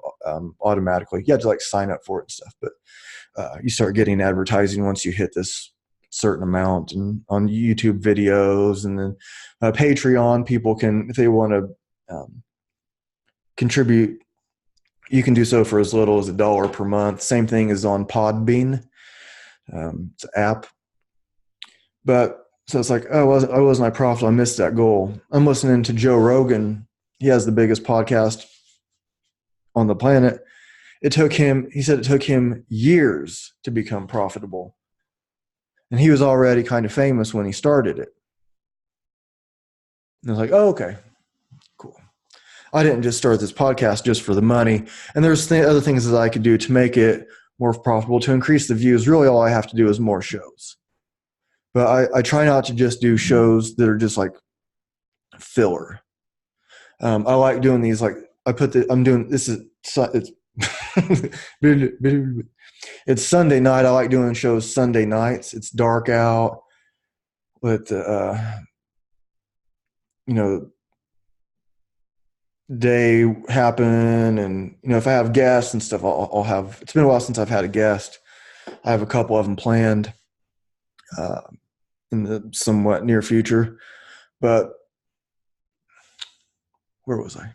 automatically. You have to like sign up for it and stuff, but you start getting advertising once you hit this certain amount, and on YouTube videos. And then Patreon, people can, if they want to contribute, you can do so for as little as $1 per month. Same thing is on Podbean. It's an app. But so it's like, oh, I wasn't profitable. I missed that goal. I'm listening to Joe Rogan. He has the biggest podcast on the planet. He said it took him years to become profitable. And he was already kind of famous when he started it. And I was like, oh, okay, cool. I didn't just start this podcast just for the money. And there's other things that I could do to make it more profitable, to increase the views. Really, all I have to do is more shows. But I try not to just do shows that are just like filler. I like doing these, like it's Sunday night. I like doing shows Sunday nights. It's dark out. Let the day happen, and if I have guests and stuff, I'll have. It's been a while since I've had a guest. I have a couple of them planned in the somewhat near future. But where was I?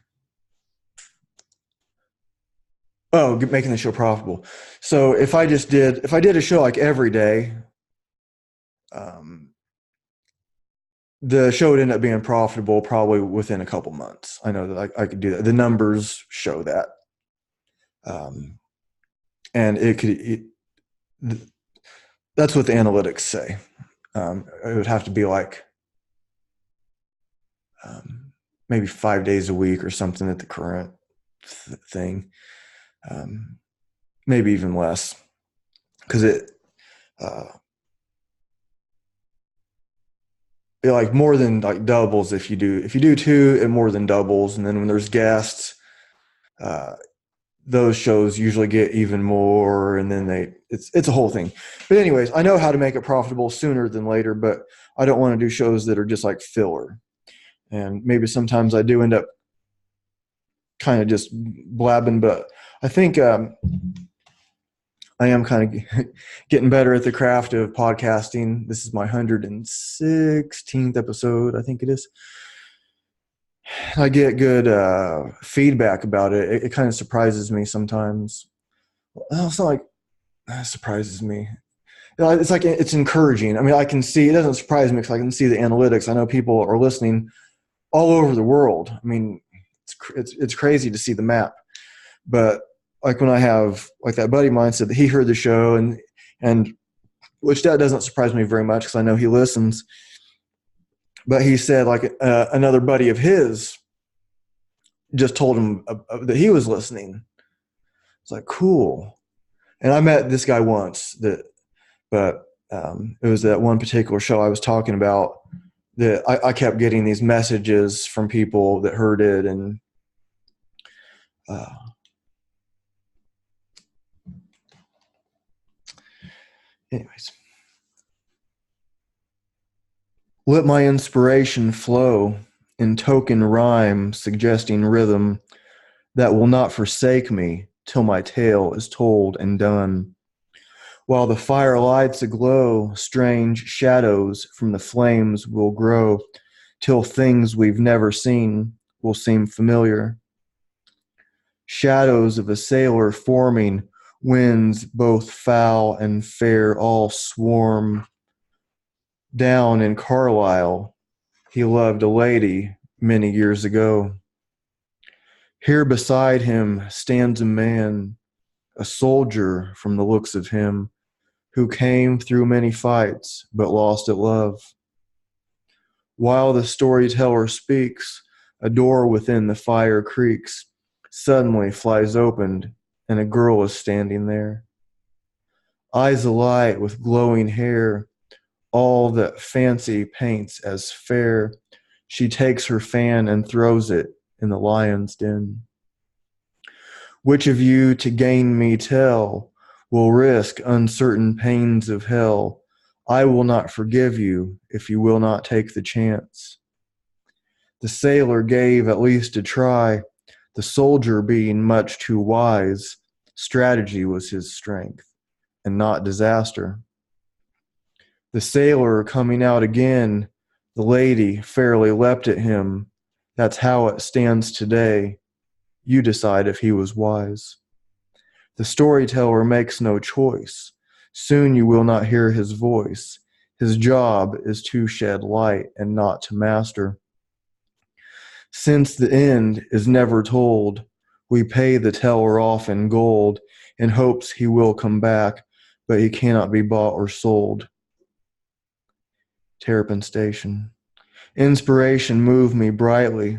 Oh, making the show profitable. So if I did a show like every day, the show would end up being profitable probably within a couple months. I know that I could do that. The numbers show that. And that's what the analytics say. It would have to be like maybe 5 days a week or something at the current thing. Maybe even less, because it like more than like doubles if you do two, it more than doubles. And then when there's guests, those shows usually get even more, and then it's a whole thing. But anyways, I know how to make it profitable sooner than later, but I don't want to do shows that are just like filler. And maybe sometimes I do end up kind of just blabbing, but I think I am kind of getting better at the craft of podcasting. This is my 116th episode, I think it is. I get good feedback about it. It kind of surprises me sometimes. Well, it's not like that surprises me. It's like it's encouraging. I mean, I can see, it doesn't surprise me because I can see the analytics. I know people are listening all over the world. I mean, it's crazy to see the map. But like when I have, like that buddy of mine said that he heard the show, and which that doesn't surprise me very much because I know he listens. But he said like another buddy of his just told him that he was listening. It's like, cool. And I met this guy once, but it was that one particular show I was talking about that I kept getting these messages from people that heard it, and anyways. Let my inspiration flow in token rhyme, suggesting rhythm that will not forsake me till my tale is told and done. While the fire lights aglow, strange shadows from the flames will grow, till things we've never seen will seem familiar. Shadows of a sailor forming, winds both foul and fair all swarm. Down in Carlisle, he loved a lady many years ago. Here beside him stands a man, a soldier from the looks of him, who came through many fights but lost at love. While the storyteller speaks, a door within the fire creaks, suddenly flies open, and a girl is standing there. Eyes alight with glowing hair, all that fancy paints as fair. She takes her fan and throws it in the lion's den. Which of you to gain me tell will risk uncertain pains of hell? I will not forgive you if you will not take the chance. The sailor gave at least a try, the soldier being much too wise. Strategy was his strength, and not disaster. The sailor coming out again, the lady fairly leapt at him. That's how it stands today. You decide if he was wise. The storyteller makes no choice. Soon you will not hear his voice. His job is to shed light and not to master. Since the end is never told, we pay the teller off in gold in hopes he will come back, but he cannot be bought or sold. Terrapin Station. Inspiration move me brightly.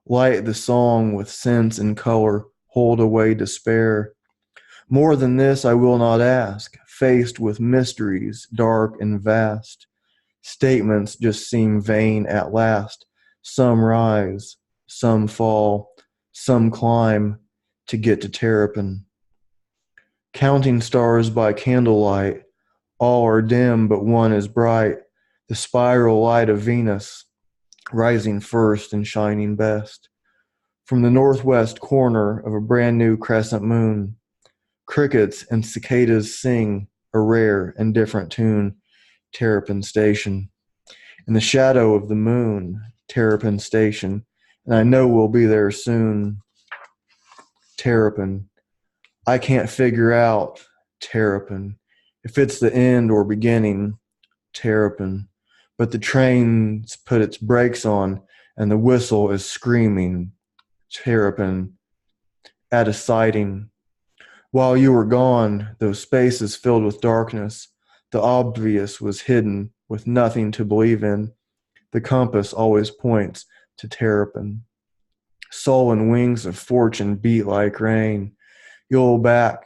Light the song with sense and color. Hold away despair. More than this I will not ask. Faced with mysteries dark and vast, statements just seem vain at last. Some rise, some fall, some climb to get to Terrapin. Counting stars by candlelight, all are dim but one is bright. The spiral light of Venus, rising first and shining best. From the northwest corner of a brand new crescent moon, crickets and cicadas sing a rare and different tune. Terrapin Station. In the shadow of the moon, Terrapin Station, and I know we'll be there soon. Terrapin. I can't figure out Terrapin, if it's the end or beginning. Terrapin. But the train's put its brakes on, and the whistle is screaming. Terrapin. At a siding. While you were gone, those spaces filled with darkness, the obvious was hidden with nothing to believe in. The compass always points to Terrapin. Soul and wings of fortune beat like rain. You're back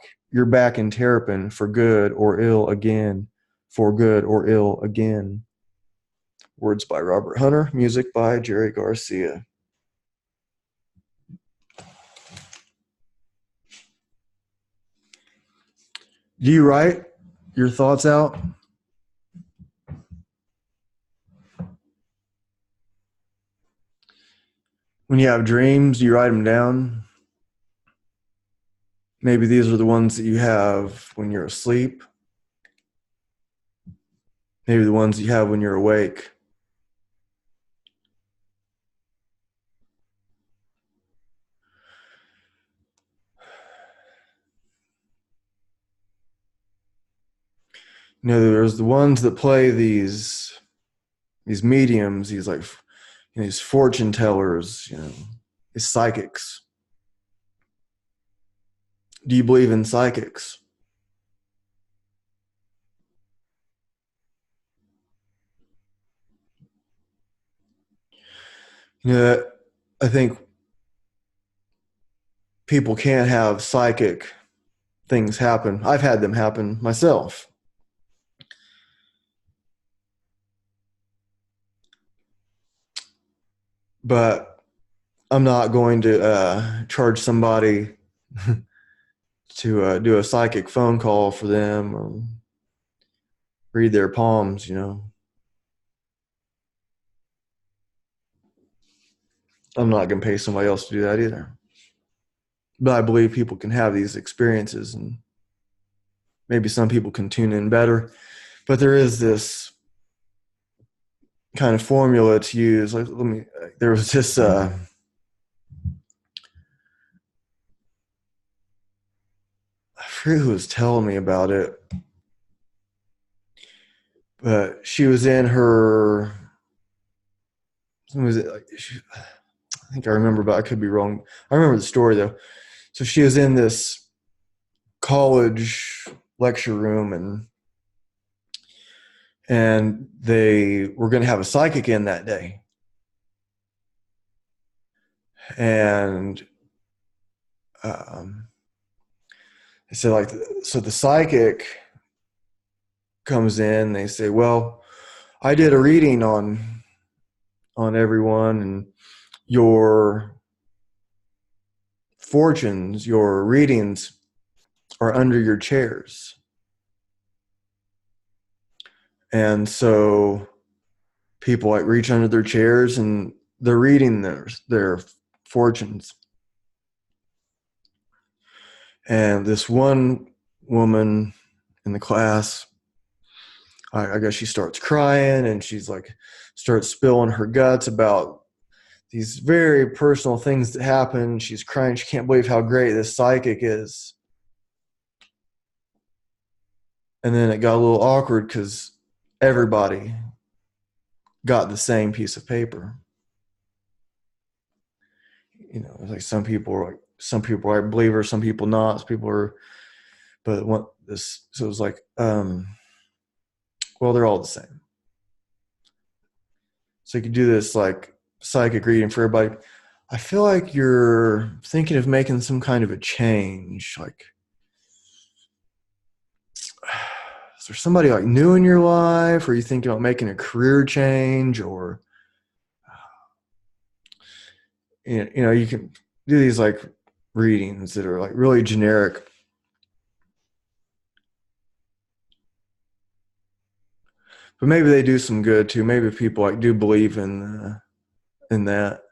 in Terrapin for good or ill again, for good or ill again. Words by Robert Hunter, music by Jerry Garcia. Do you write your thoughts out? When you have dreams, you write them down. Maybe these are the ones that you have when you're asleep. Maybe the ones you have when you're awake. You know, there's the ones that play these mediums, these like these fortune tellers, these psychics. Do you believe in psychics? I think people can't have psychic things happen. I've had them happen myself. But I'm not going to charge somebody to do a psychic phone call for them or read their palms, I'm not going to pay somebody else to do that either. But I believe people can have these experiences, and maybe some people can tune in better. But there is this kind of formula to use. Like, there was this I forget who was telling me about it, but she was in her. Was it like? I think I remember, but I could be wrong. I remember the story though. So she was in this college lecture room, and they were going to have a psychic in that day. And they said, like, so the psychic comes in. They say, well, I did a reading on everyone, and your fortunes, your readings are under your chairs. And so people like reach under their chairs and they're reading their fortunes. And this one woman in the class, I guess she starts crying, and she's like, starts spilling her guts about these very personal things that happen. She's crying. She can't believe how great this psychic is. And then it got a little awkward because everybody got the same piece of paper. You know, like some people are believers, some people not, some people are, but what this, so it was like, well, they're all the same. So you could do this like psychic reading for everybody. I feel like you're thinking of making some kind of a change. Like, is there somebody like new in your life? Or are you thinking about making a career change? Or, you know, you can do these like readings that are like really generic. But maybe they do some good too. Maybe people like do believe in that.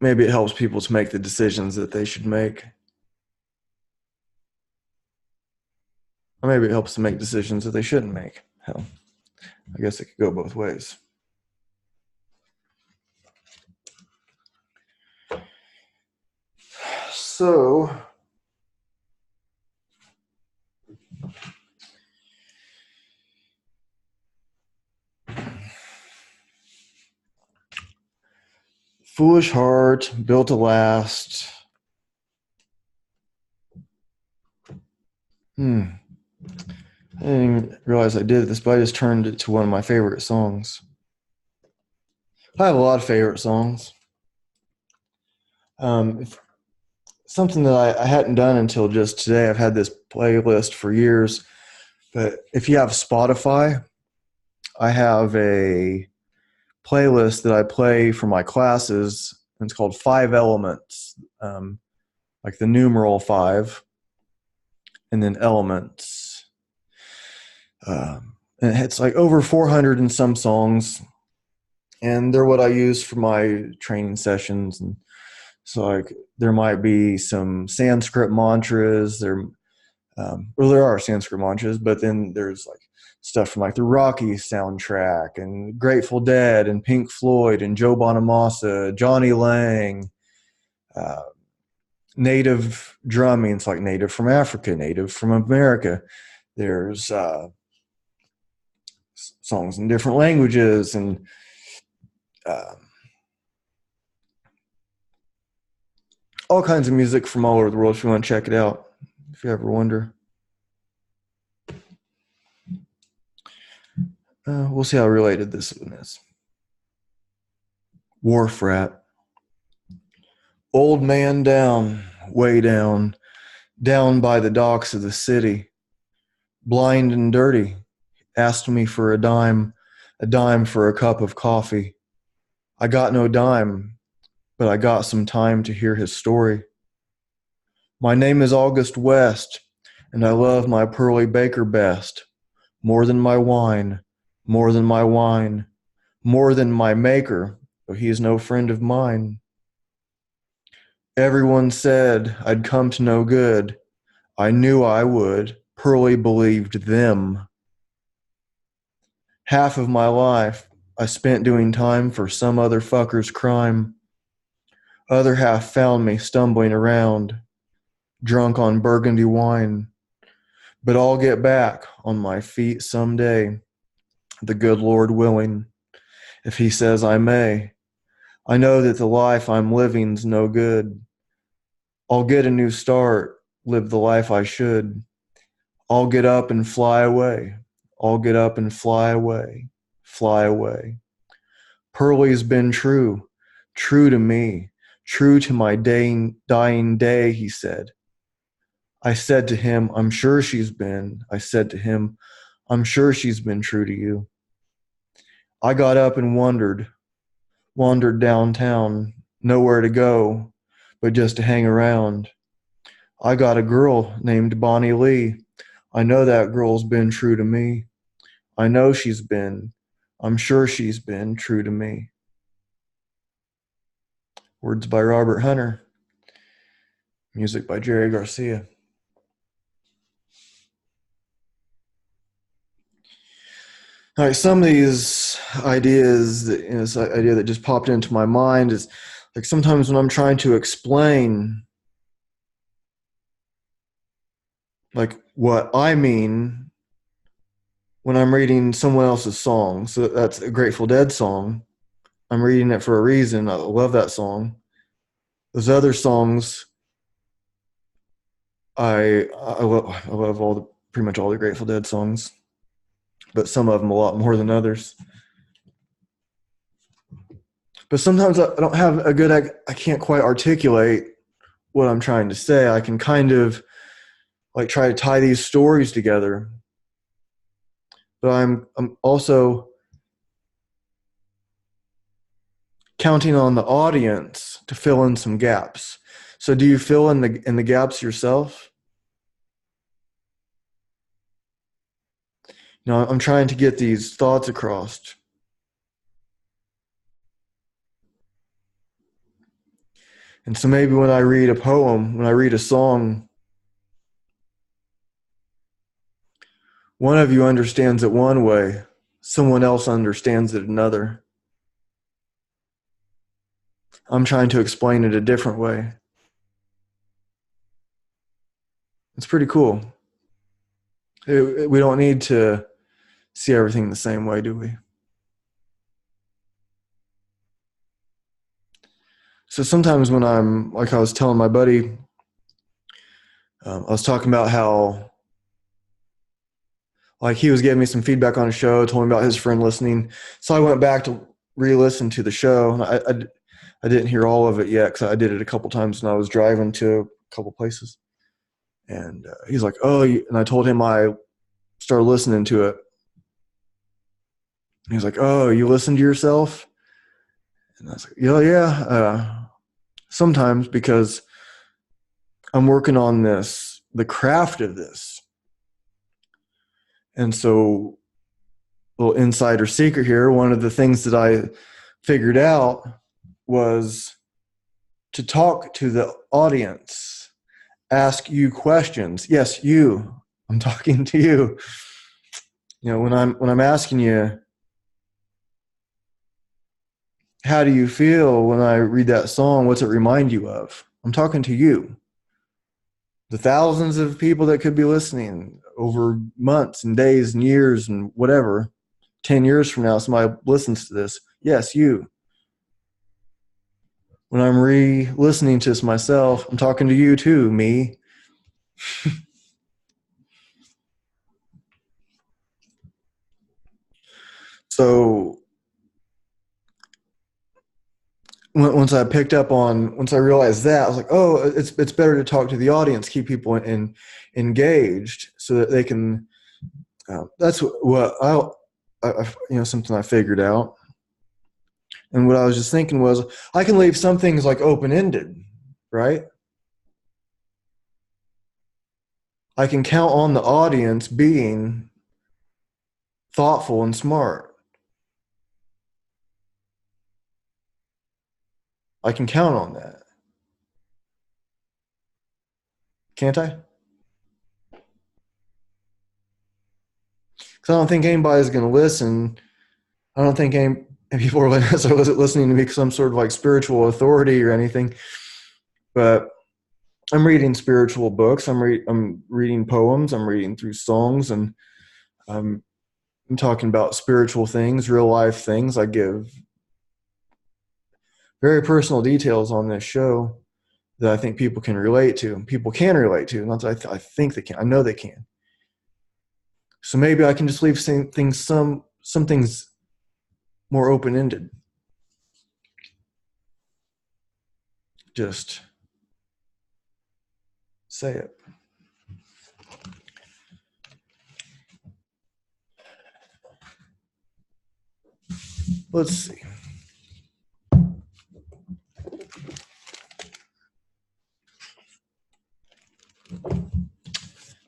Maybe it helps people to make the decisions that they should make. Or maybe it helps to make decisions that they shouldn't make. Hell, I guess it could go both ways. So, foolish heart, built to last. I didn't even realize I did this, but I just turned it to one of my favorite songs. I have a lot of favorite songs. Something that I hadn't done until just today. I've had this playlist for years, but if you have Spotify, I have a playlist that I play for my classes, and it's called 5 Elements, like the numeral 5, and then elements. And it's like over 400 and some songs, and they're what I use for my training sessions. And so, like, there might be some Sanskrit mantras. There are Sanskrit mantras, but then there's like stuff from like the Rocky soundtrack and Grateful Dead and Pink Floyd and Joe Bonamassa, Johnny Lang, native drumming. It's like native from Africa, native from America. There's songs in different languages, and all kinds of music from all over the world if you want to check it out, if you ever wonder. We'll see how related this one is. Wharf Rat. Old man down, way down, down by the docks of the city, blind and dirty, asked me for a dime for a cup of coffee. I got no dime, but I got some time to hear his story. My name is August West, and I love my pearly baker best, more than my wine, more than my wine, more than my maker, though he is no friend of mine. Everyone said I'd come to no good. I knew I would. Pearly believed them. Half of my life I spent doing time for some other fucker's crime. Other half found me stumbling around, drunk on burgundy wine. But I'll get back on my feet someday, the good Lord willing, if he says I may. I know that the life I'm living's no good. I'll get a new start, live the life I should. I'll get up and fly away. I'll get up and fly away, fly away. Pearlie's been true, true to me, true to my dying day, he said. I said to him, I'm sure she's been. I said to him, I'm sure she's been true to you. I got up and wandered downtown, nowhere to go, but just to hang around. I got a girl named Bonnie Lee. I know that girl's been true to me. I know she's been. I'm sure she's been true to me. Words by Robert Hunter. Music by Jerry Garcia. All right, some of these ideas, this idea that just popped into my mind is like sometimes when I'm trying to explain like what I mean when I'm reading someone else's song. So that's a Grateful Dead song. I'm reading it for a reason. I love that song. Those other songs, I love pretty much all the Grateful Dead songs, but some of them a lot more than others. But sometimes I don't have a good, I can't quite articulate what I'm trying to say. I can kind of like try to tie these stories together. But I'm also counting on the audience to fill in some gaps. So do you fill in the gaps yourself? You know, I'm trying to get these thoughts across. And so maybe when I read a poem, when I read a song, one of you understands it one way, someone else understands it another. I'm trying to explain it a different way. It's pretty cool. We don't need to see everything the same way, do we? So sometimes when I'm, like I was telling my buddy, I was talking about how, like he was giving me some feedback on a show, told me about his friend listening. So I went back to re-listen to the show. And I didn't hear all of it yet because I did it a couple times when I was driving to a couple places. And he's like, oh, and I told him I started listening to it. He's like, oh, you listen to yourself? And I was like, yeah, sometimes because I'm working on this, the craft of this. And so, little insider secret here, one of the things that I figured out was to talk to the audience, ask you questions. Yes, you. I'm talking to you. You know, when I'm asking you, how do you feel when I read that song? What's it remind you of? I'm talking to you. The thousands of people that could be listening over months and days and years and whatever. 10 years from now, somebody listens to this. Yes, you. When I'm re-listening to this myself, I'm talking to you too, me. So once I realized that, I was like, oh, it's better to talk to the audience, keep people engaged so that they can, that's what something I figured out. And what I was just thinking was I can leave some things like open-ended, right? I can count on the audience being thoughtful and smart. I can count on that. Can't I? Because I don't think anybody's going to listen. I don't think any people are listening to me because I'm sort of like spiritual authority or anything. But I'm reading spiritual books. I'm reading poems. I'm reading through songs, and I'm talking about spiritual things, real life things. I give very personal details on this show that I think people can relate to. People can relate to. Not that I think they can. I know they can. So maybe I can just leave some things more open-ended. Just say it. Let's see.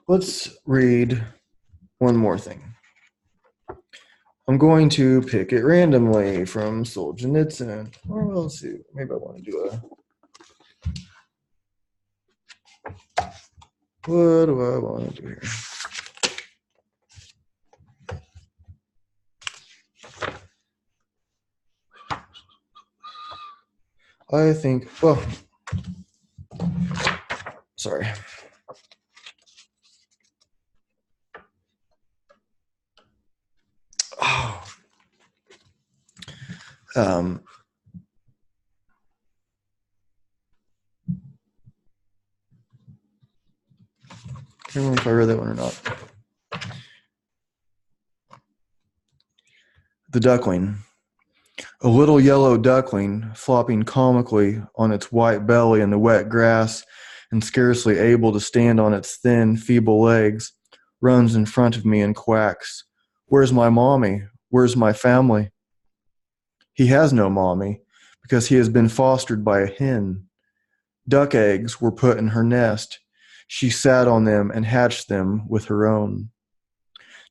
Let's read one more thing. I'm going to pick it randomly from Solzhenitsyn. Or well, let's see. Maybe I want to do a. What do I want to do here? I think, well, sorry. Oh. I don't know if I read that one or not. The duckling. A little yellow duckling, flopping comically on its white belly in the wet grass and scarcely able to stand on its thin, feeble legs, runs in front of me and quacks. Where's my mommy? Where's my family? He has no mommy because he has been fostered by a hen. Duck eggs were put in her nest. She sat on them and hatched them with her own.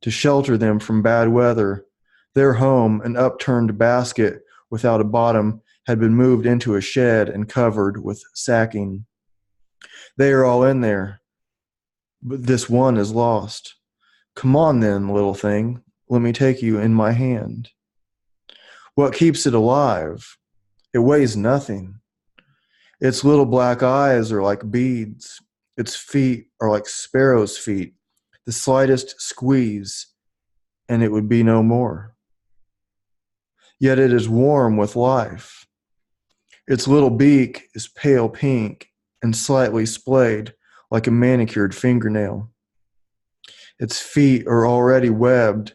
To shelter them from bad weather, their home, an upturned basket without a bottom, had been moved into a shed and covered with sacking. They are all in there, but this one is lost. Come on then, little thing, let me take you in my hand. What keeps it alive? It weighs nothing. Its little black eyes are like beads. Its feet are like sparrow's feet. The slightest squeeze, and it would be no more. Yet it is warm with life. Its little beak is pale pink and slightly splayed like a manicured fingernail. Its feet are already webbed.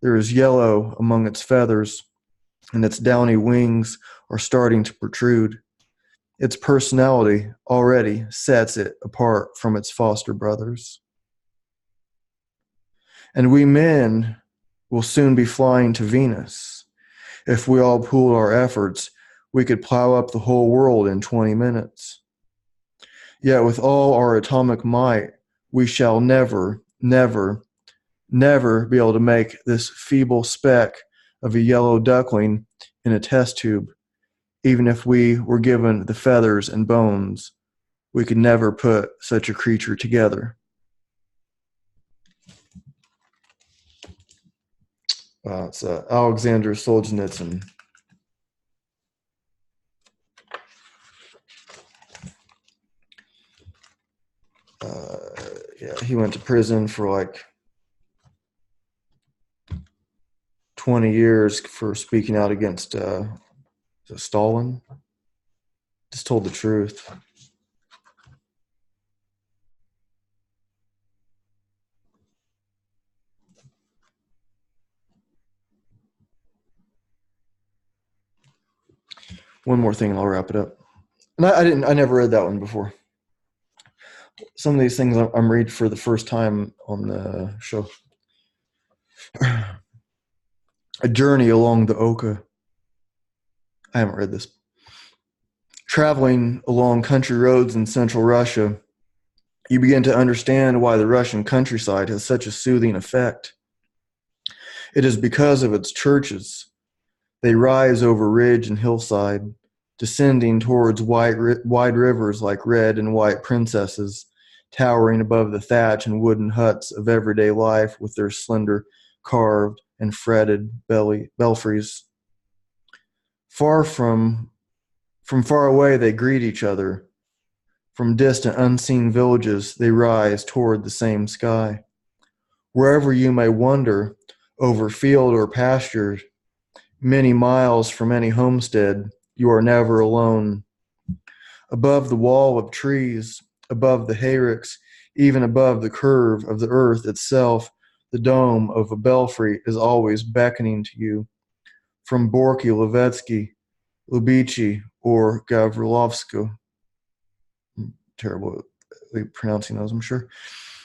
There is yellow among its feathers, and its downy wings are starting to protrude. Its personality already sets it apart from its foster brothers. And we men will soon be flying to Venus. If we all pooled our efforts, we could plow up the whole world in 20 minutes. Yet with all our atomic might, we shall never, never, never be able to make this feeble speck of a yellow duckling in a test tube. Even if we were given the feathers and bones, we could never put such a creature together. It's Alexander Solzhenitsyn. Yeah, he went to prison for like 20 years for speaking out against Stalin. Just told the truth. One more thing and I'll wrap it up. And I never read that one before. Some of these things I'm reading for the first time on the show. A Journey Along the Oka. I haven't read this. Traveling along country roads in central Russia, you begin to understand why the Russian countryside has such a soothing effect. It is because of its churches. They rise over ridge and hillside, descending towards wide rivers like red and white princesses, towering above the thatch and wooden huts of everyday life with their slender carved and fretted belfries. From far away they greet each other. From distant unseen villages they rise toward the same sky. Wherever you may wander, over field or pasture, many miles from any homestead, you are never alone. Above the wall of trees, above the hayricks, even above the curve of the earth itself, The dome of a belfry is always beckoning to you from Borky, Levetsky, Lubici, or Gavrilovsko. Terrible pronouncing those, I'm sure.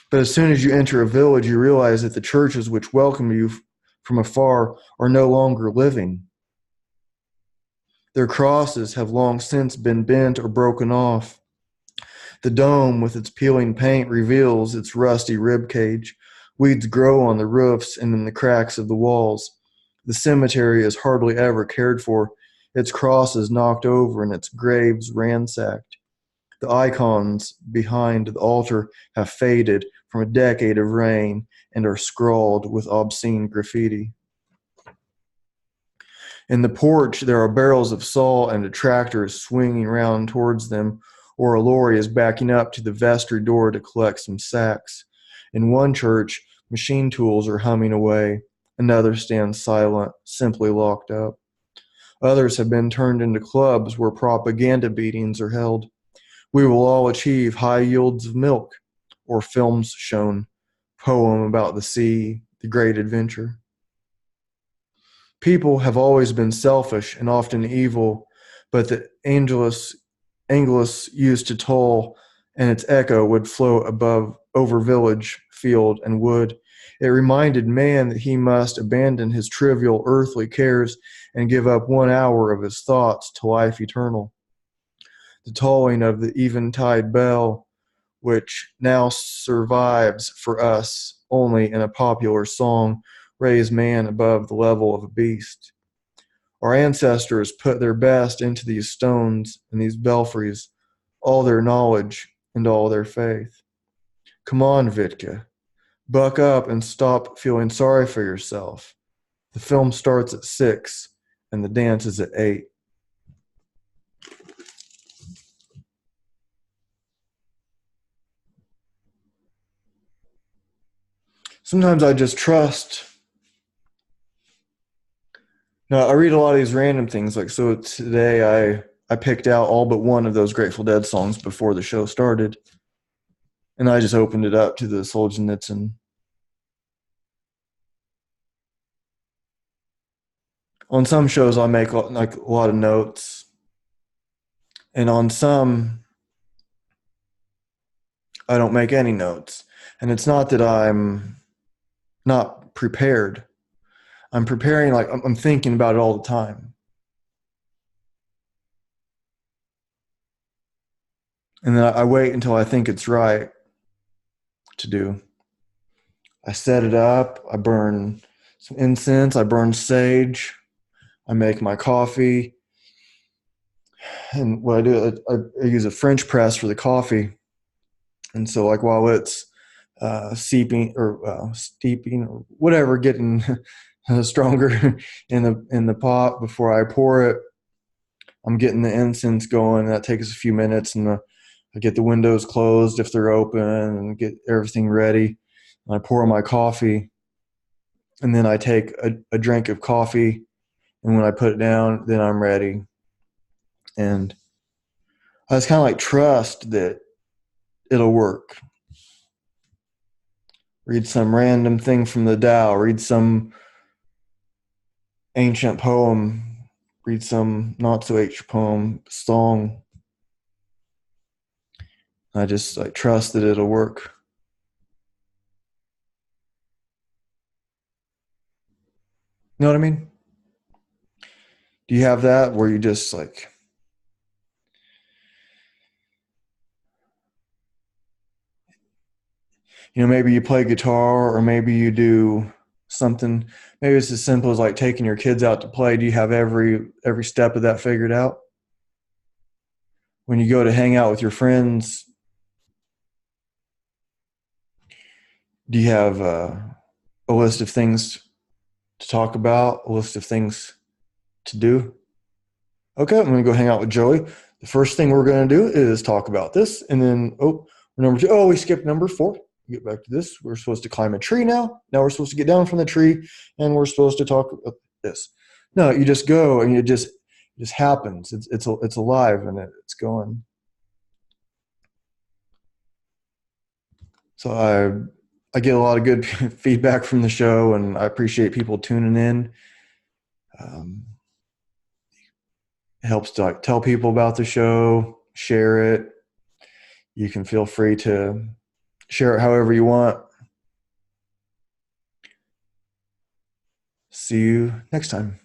But as soon as you enter a village, you realize that the churches which welcome you from afar are no longer living. Their crosses have long since been bent or broken off. The dome with its peeling paint reveals its rusty rib cage. Weeds grow on the roofs and in the cracks of the walls. The cemetery is hardly ever cared for, its crosses knocked over and its graves ransacked. The icons behind the altar have faded from a decade of rain and are scrawled with obscene graffiti. In the porch, there are barrels of salt and a tractor is swinging round towards them, or a lorry is backing up to the vestry door to collect some sacks. In one church, machine tools are humming away. Another stands silent, simply locked up. Others have been turned into clubs where propaganda beatings are held. We will all achieve high yields of milk, or films shown, poem about the sea, the great adventure. People have always been selfish and often evil, but the Angelus used to toll, and its echo would float over village, field, and wood. It reminded man that he must abandon his trivial earthly cares and give up 1 hour of his thoughts to life eternal. The tolling of the eventide bell, which now survives for us only in a popular song, raised man above the level of a beast. Our ancestors put their best into these stones and these belfries, all their knowledge and all their faith. Come on, Vitka. Buck up and stop feeling sorry for yourself. The film starts at 6 and the dance is at 8. Sometimes I just trust. No, I read a lot of these random things. Like, so today I picked out all but one of those Grateful Dead songs before the show started. And I just opened it up to the Solzhenitsyn. On some shows, I make like a lot of notes. And on some, I don't make any notes. And it's not that I'm not prepared. I'm preparing, like I'm thinking about it all the time. And then I wait until I think it's right to do. I set it up. I burn some incense. I burn sage. I make my coffee. And what I do, I use a French press for the coffee. And so, like, while it's steeping or whatever, getting stronger in the pot before I pour it, I'm getting the incense going. That takes a few minutes, and I get the windows closed if they're open, and get everything ready. And I pour my coffee, and then I take a drink of coffee, and when I put it down, then I'm ready. And I just kind of like trust that it'll work. Read some random thing from the Tao, read some ancient poem, read some not so ancient poem, song. I just like trust that it'll work. You know what I mean? Do you have that where you just like, maybe you play guitar, or maybe you do something, maybe it's as simple as like taking your kids out to play. Do you have every step of that figured out? When you go to hang out with your friends, do you have a list of things to talk about, a list of things to do? Okay, I'm going to go hang out with Joey. The first thing we're going to do is talk about this. And then, number 2. Oh, we skipped number 4. Get back to this. We're supposed to climb a tree now. Now we're supposed to get down from the tree, and we're supposed to talk about this. No, you just go, and it just happens. It's alive, and it's going. So I get a lot of good feedback from the show, and I appreciate people tuning in. Um, it helps to tell people about the show, share it. You can feel free to share it however you want. See you next time.